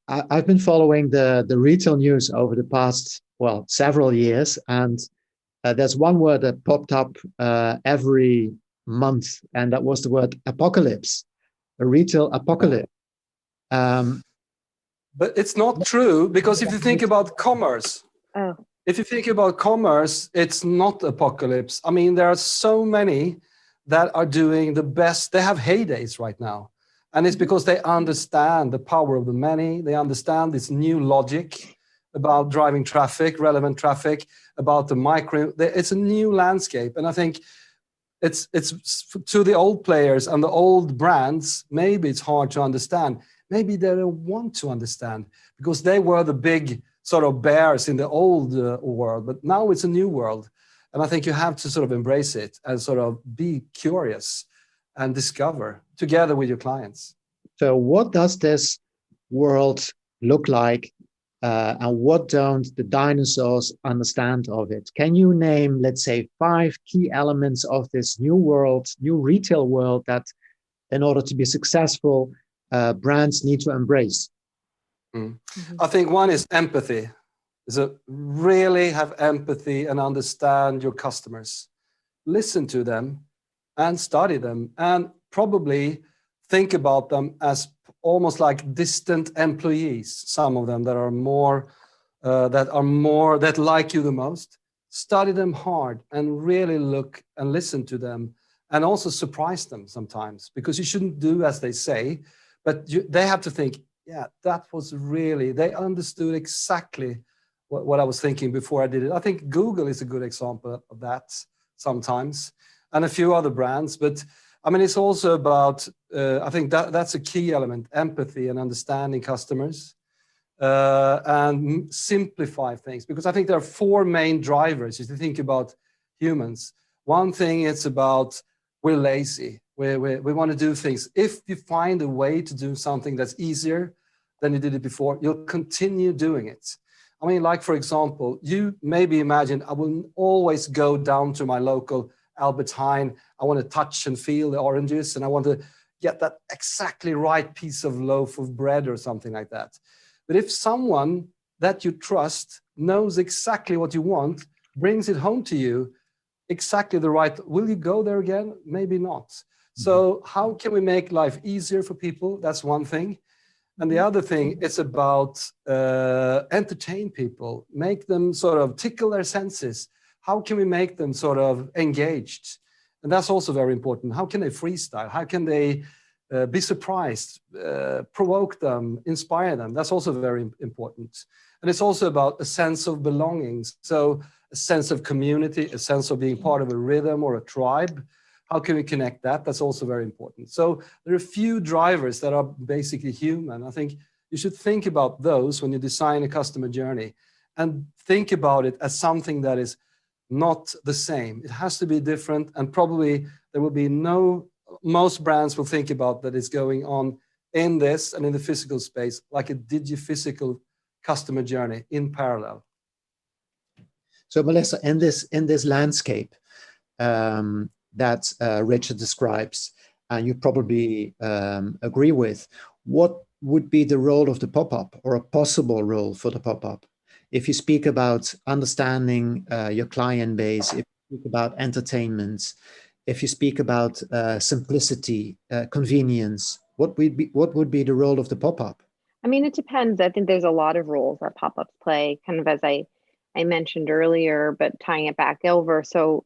I've been following the retail news over the past, several years, and there's one word that popped up every month, and that was the word apocalypse, a retail apocalypse. But it's not true, because if you think about commerce, it's not apocalypse. I mean, there are so many that are doing the best. They have heydays right now. And it's because they understand the power of the many. They understand this new logic about driving traffic, relevant traffic, about the micro. It's a new landscape. And I think it's to the old players and the old brands, maybe it's hard to understand. Maybe they don't want to understand, because they were the big sort of bears in the old world. But now it's a new world. And I think you have to sort of embrace it and sort of be curious and discover together with your clients. So what does this world look like, and what don't the dinosaurs understand of it? Can you name, let's say, 5 key elements of this new world, new retail world, that in order to be successful, brands need to embrace? I think one is empathy. So really have empathy and understand your customers. Listen to them and study them, and probably think about them as almost like distant employees. Some of them that like you the most. Study them hard and really look and listen to them, and also surprise them sometimes, because you shouldn't do as they say, but they have to think, yeah, that was really, they understood exactly what I was thinking before I did it. I think Google is a good example of that sometimes, and a few other brands. But I mean, it's also about, I think that's a key element, empathy and understanding customers, and simplify things. Because I think there are 4 main drivers if you think about humans. One thing, it's about we're lazy. We want to do things. If you find a way to do something that's easier than you did it before, you'll continue doing it. I mean, like, for example, you maybe imagine, I will always go down to my local Albert Heijn. I want to touch and feel the oranges, and I want to get that exactly right piece of loaf of bread or something like that. But if someone that you trust knows exactly what you want, brings it home to you, exactly the right, will you go there again? Maybe not. So how can we make life easier for people? That's one thing. And the other thing, it's about entertain people, make them sort of tickle their senses. How can we make them sort of engaged? And that's also very important. How can they freestyle? How can they be surprised, provoke them, inspire them? That's also very important. And it's also about a sense of belonging. So a sense of community, a sense of being part of a rhythm or a tribe. How can we connect that? That's also very important. So there are a few drivers that are basically human. I think you should think about those when you design a customer journey, and think about it as something that is not the same. It has to be different, and probably there will be most brands will think about that is going on in this and in the physical space, like a digi-physical customer journey in parallel. So Melissa, in this landscape that Richard describes, and you probably agree with, what would be the role of the pop-up, or a possible role for the pop-up? If you speak about understanding your client base, if you speak about entertainment, if you speak about simplicity, convenience, what would be the role of the pop-up? I mean, it depends. I think there's a lot of roles that pop-ups play, kind of as I mentioned earlier, but tying it back over. So,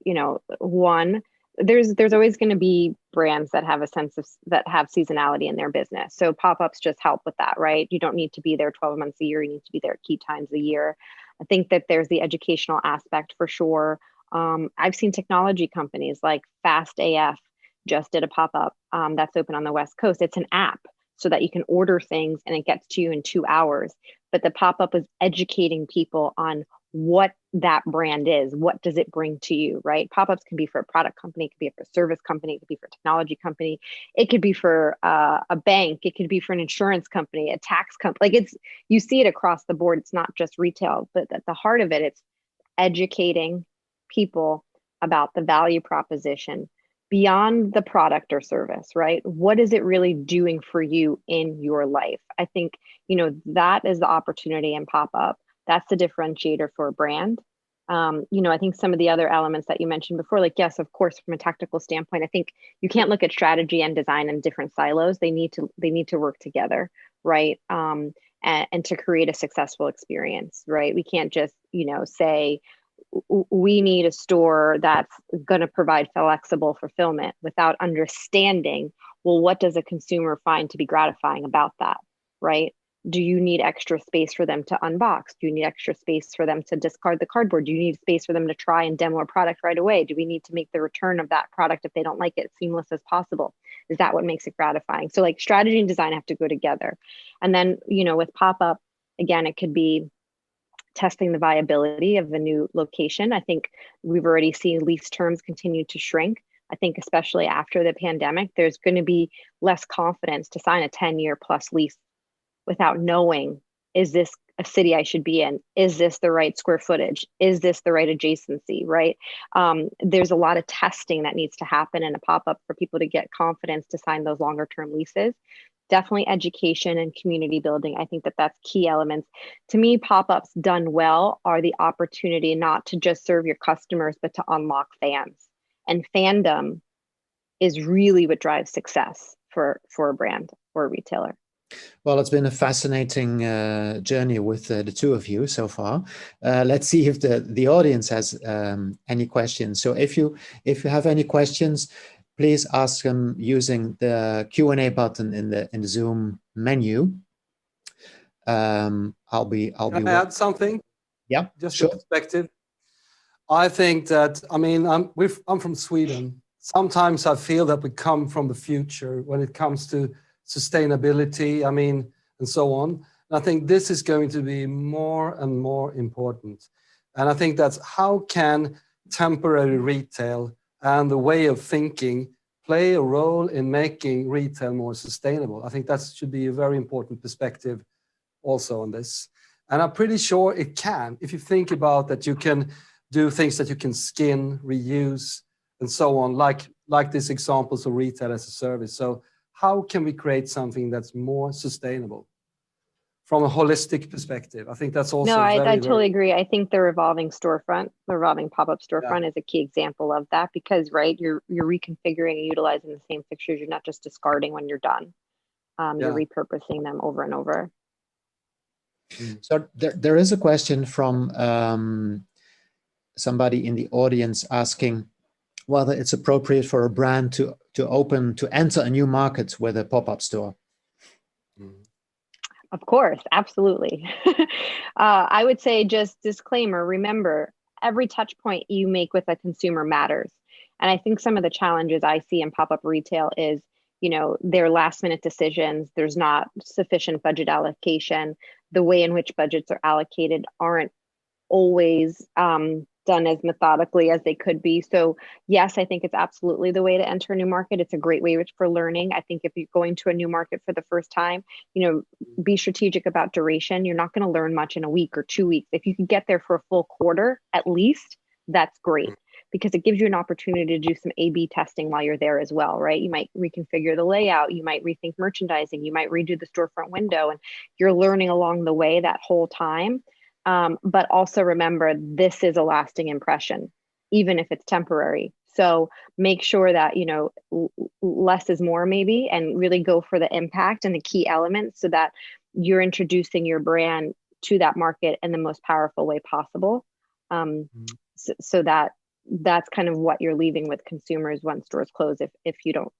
one, there's always going to be brands that have a sense of, that have seasonality in their business. So pop-ups just help with that, right? You don't need to be there 12 months a year. You need to be there at key times a year. I think that there's the educational aspect for sure. I've seen technology companies like Fast AF just did a pop-up that's open on the West Coast. It's an app so that you can order things and it gets to you in 2 hours. But the pop-up is educating people on what that brand is. What does it bring to you, right? Pop-ups can be for a product company, it could be for a service company, it could be for a technology company, it could be for a bank, it could be for an insurance company, a tax company. Like, you see it across the board. It's not just retail, but at the heart of it, it's educating people about the value proposition beyond the product or service, right? What is it really doing for you in your life? I think, that is the opportunity in pop-up. That's the differentiator for a brand. I think some of the other elements that you mentioned before, like, yes, of course, from a tactical standpoint, I think you can't look at strategy and design in different silos. They need to work together, right? And to create a successful experience, right? We can't just, say, we need a store that's going to provide flexible fulfillment without understanding, well, what does a consumer find to be gratifying about that, right? Do you need extra space for them to unbox? Do you need extra space for them to discard the cardboard? Do you need space for them to try and demo a product right away? Do we need to make the return of that product if they don't like it seamless as possible? Is that what makes it gratifying? So, like, strategy and design have to go together. And then, with pop-up, again, it could be testing the viability of a new location. I think we've already seen lease terms continue to shrink. I think especially after the pandemic, there's going to be less confidence to sign a 10-year plus lease without knowing, is this a city I should be in? Is this the right square footage? Is this the right adjacency, right? There's a lot of testing that needs to happen in a pop-up for people to get confidence to sign those longer term leases. Definitely education and community building. I think that that's key elements. To me, pop-ups done well are the opportunity not to just serve your customers, but to unlock fans. And fandom is really what drives success for a brand or a retailer. Well, it's been a fascinating journey with the two of you so far. Let's see if the audience has any questions. So if you have any questions, please ask them using the Q&A button in the Zoom menu. I'll be. Can I add something? Yeah, just sure. a perspective. I think that, I'm from Sweden. Sometimes I feel that we come from the future when it comes to sustainability, and so on. And I think this is going to be more and more important. And I think that's how can temporary retail and the way of thinking play a role in making retail more sustainable. I think that should be a very important perspective also on this. And I'm pretty sure it can, if you think about that, you can do things that you can skin, reuse, and so on, like these examples of retail as a service. So how can we create something that's more sustainable from a holistic perspective? I think that's also No, I very, totally agree. I think the revolving storefront, the revolving pop-up storefront is a key example of that because, right, you're reconfiguring and utilizing the same fixtures. You're not just discarding when you're done. You're repurposing them over and over. So there is a question from somebody in the audience asking whether it's appropriate for a brand to enter a new market with a pop-up store. Of course, absolutely. I would say just disclaimer, remember, every touch point you make with a consumer matters. And I think some of the challenges I see in pop-up retail is, their last minute decisions, there's not sufficient budget allocation. The way in which budgets are allocated aren't always done as methodically as they could be. So yes, I think it's absolutely the way to enter a new market. It's a great way for learning. I think if you're going to a new market for the first time, be strategic about duration. You're not going to learn much in a week or 2 weeks. If you can get there for a full quarter, at least, that's great because it gives you an opportunity to do some A/B testing while you're there as well, right? You might reconfigure the layout. You might rethink merchandising. You might redo the storefront window, and you're learning along the way that whole time. But also remember, this is a lasting impression, even if it's temporary. So make sure that, less is more maybe, and really go for the impact and the key elements so that you're introducing your brand to that market in the most powerful way possible. So that's kind of what you're leaving with consumers once stores close if you don't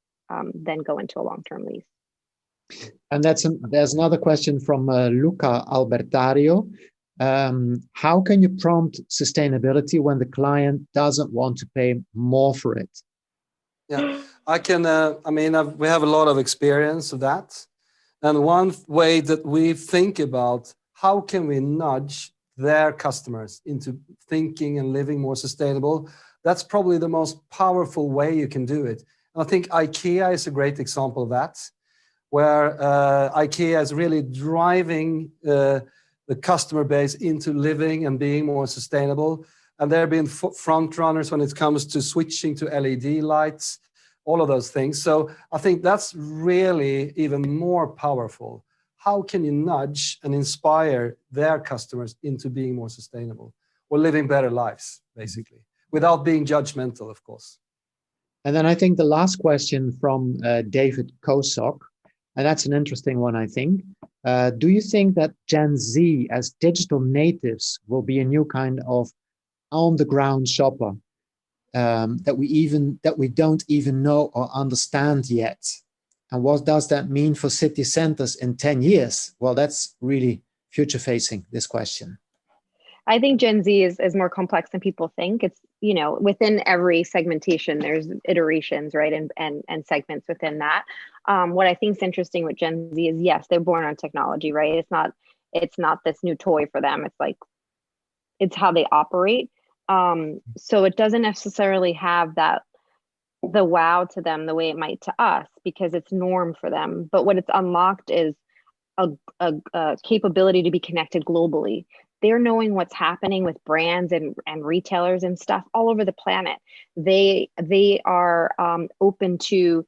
then go into a long-term lease. And there's another question from Luca Albertario. How can you prompt sustainability when the client doesn't want to pay more for it? Yeah, I can. We have a lot of experience of that. And one way that we think about how can we nudge their customers into thinking and living more sustainable, that's probably the most powerful way you can do it. And I think IKEA is a great example of that, where IKEA is really driving the customer base into living and being more sustainable. And they're being front runners when it comes to switching to LED lights, all of those things. So I think that's really even more powerful. How can you nudge and inspire their customers into being more sustainable or living better lives, basically, without being judgmental, of course? And then I think the last question from David Kosok, and that's an interesting one, I think. Do you think that Gen Z as digital natives will be a new kind of on-the-ground shopper that we don't even know or understand yet? And what does that mean for city centers in 10 years? Well, that's really future-facing, this question. I think Gen Z is more complex than people think. It's, within every segmentation, there's iterations, right? And segments within that. What I think is interesting with Gen Z is, yes, they're born on technology, right? It's not this new toy for them. It's how they operate. So it doesn't necessarily have the wow to them the way it might to us because it's norm for them. But what it's unlocked is a capability to be connected globally. They're knowing what's happening with brands and retailers and stuff all over the planet. They are open to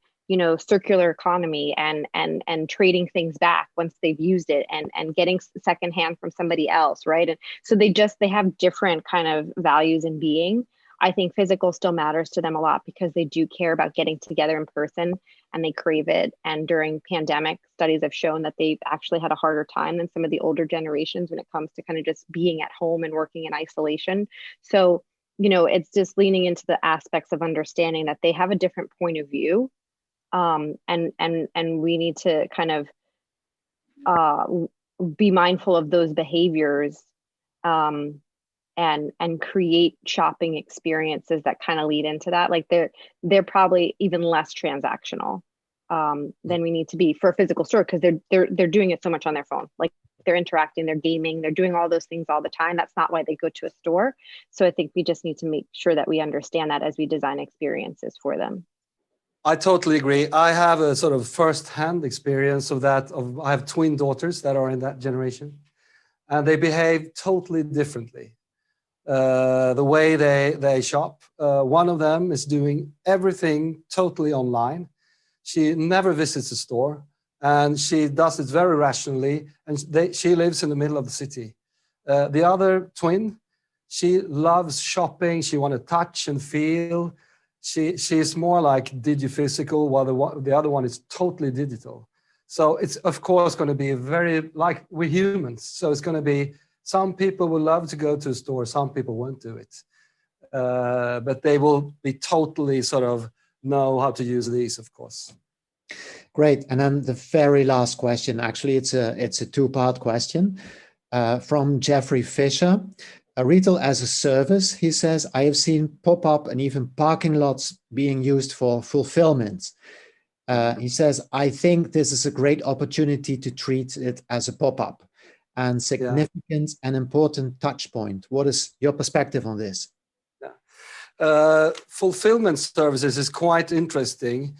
circular economy and trading things back once they've used it and getting secondhand from somebody else, right? And so they have different kind of values in being. I think physical still matters to them a lot because they do care about getting together in person and they crave it. And during pandemic, studies have shown that they've actually had a harder time than some of the older generations when it comes to kind of just being at home and working in isolation. So, it's just leaning into the aspects of understanding that they have a different point of view. And we need to kind of be mindful of those behaviors and create shopping experiences that kind of lead into that. Like they're probably even less transactional than we need to be for a physical store because they're doing it so much on their phone. Like they're interacting, they're gaming, they're doing all those things all the time. That's not why they go to a store. So I think we just need to make sure that we understand that as we design experiences for them. I totally agree. I have a sort of first-hand experience of that. I have twin daughters that are in that generation, and they behave totally differently. The way they shop. One of them is doing everything totally online. She never visits a store, and she does it very rationally, and she lives in the middle of the city. The other twin, she loves shopping. She wants to touch and feel. She's more like digiphysical, while the other one is totally digital. So it's, of course, going to be very, like we're humans. So it's going to be, some people will love to go to a store, some people won't do it. But they will be totally sort of know how to use these, of course. Great. And then the very last question, actually, it's a two-part question from Jeffrey Fisher. A retail as a service, he says, I have seen pop-up and even parking lots being used for fulfillment. He says, I think this is a great opportunity to treat it as a pop-up and significant and important touch point. What is your perspective on this? Fulfillment services is quite interesting.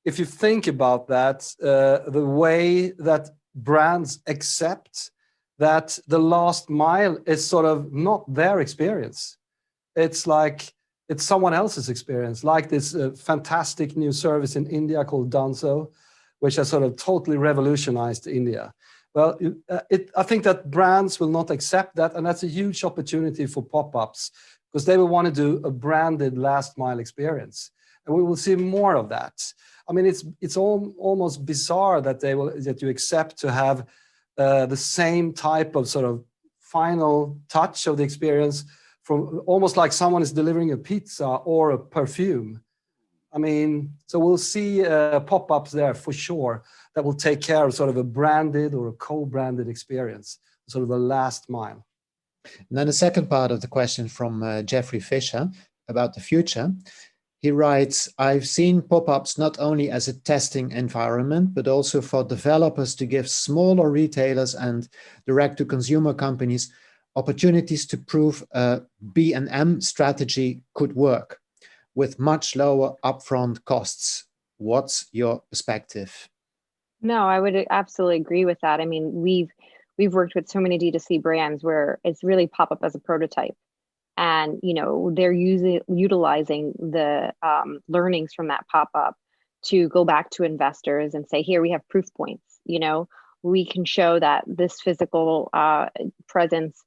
If you think about that, the way that brands accept that the last mile is sort of not their experience. It's like it's someone else's experience, like this fantastic new service in India called Dunzo, which has sort of totally revolutionized India. Well, I think that brands will not accept that, and that's a huge opportunity for pop-ups, because they will want to do a branded last mile experience, and we will see more of that. I mean, it's almost bizarre that that you accept to have the same type of sort of final touch of the experience, from almost like someone is delivering a pizza or a perfume. I mean, so we'll see pop-ups there for sure that will take care of sort of a branded or a co-branded experience, sort of the last mile. And then the second part of the question from Jeffrey Fisher about the future. He writes, I've seen pop-ups not only as a testing environment, but also for developers to give smaller retailers and direct-to-consumer companies opportunities to prove a B&M strategy could work with much lower upfront costs. What's your perspective? No, I would absolutely agree with that. I mean, we've worked with so many D2C brands where it's really pop-up as a prototype. And, you know, they're utilizing the learnings from that pop-up to go back to investors and say, here, we have proof points. You know, we can show that this physical presence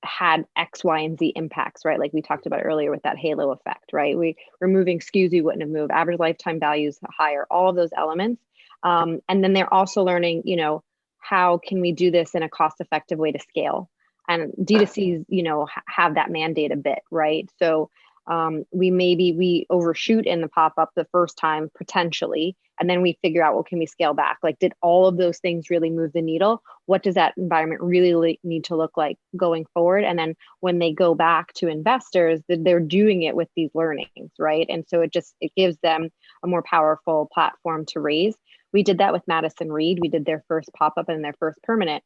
had X, Y, and Z impacts, right? Like we talked about earlier with that halo effect, right? We're moving SKUs we wouldn't have moved, average lifetime values higher, all of those elements. And then they're also learning, you know, how can we do this in a cost-effective way to scale? And D2Cs, you know, have that mandate a bit, right? So we overshoot in the pop-up the first time potentially, and then we figure out, well, can we scale back? Like, did all of those things really move the needle? What does that environment really need to look like going forward? And then when they go back to investors, they're doing it with these learnings, right? And so it gives them a more powerful platform to raise. We did that with Madison Reed. We did their first pop-up and their first permanent.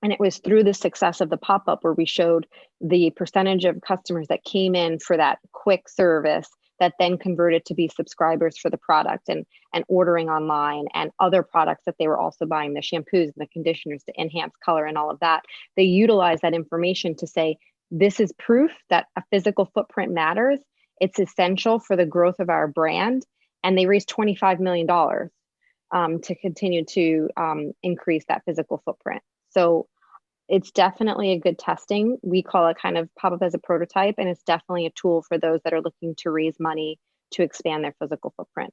And it was through the success of the pop-up where we showed the percentage of customers that came in for that quick service that then converted to be subscribers for the product and ordering online and other products that they were also buying, the shampoos and the conditioners to enhance color and all of that. They utilize that information to say, this is proof that a physical footprint matters. It's essential for the growth of our brand. And they raised $25 million to continue to increase that physical footprint. So it's definitely a good testing. We call it kind of pop-up as a prototype, and it's definitely a tool for those that are looking to raise money to expand their physical footprint.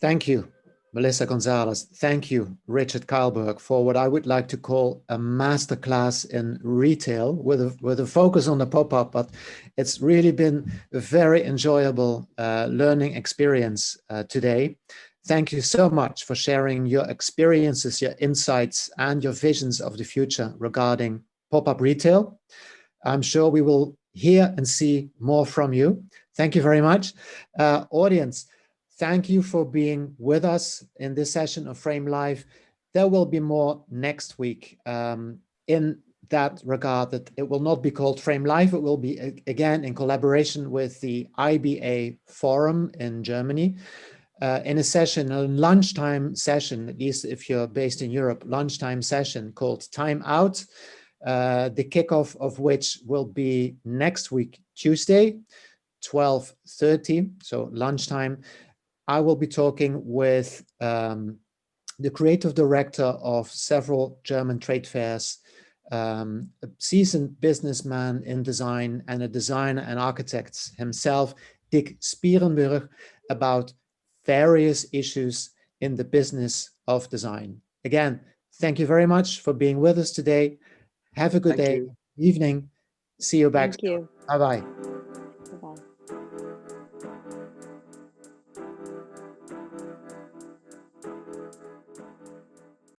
Thank you, Melissa Gonzalez. Thank you, Richard Kylberg, for what I would like to call a masterclass in retail with a focus on the pop-up, but it's really been a very enjoyable learning experience today. Thank you so much for sharing your experiences, your insights, and your visions of the future regarding pop-up retail. I'm sure we will hear and see more from you. Thank you very much. Audience, thank you for being with us in this session of Frame Live. There will be more next week. In that regard, that it will not be called Frame Live. It will be, again, in collaboration with the IBA Forum in Germany. In a session, a lunchtime session, at least if you're based in Europe, lunchtime session called Time Out, the kickoff of which will be next week, Tuesday, 12:30, so lunchtime. I will be talking with the creative director of several German trade fairs, a seasoned businessman in design, and a designer and architect himself, Dick Spierenburg, about various issues in the business of design. Again, thank you very much for being with us today. Have a good day, evening. See you back. Thank you. Bye-bye.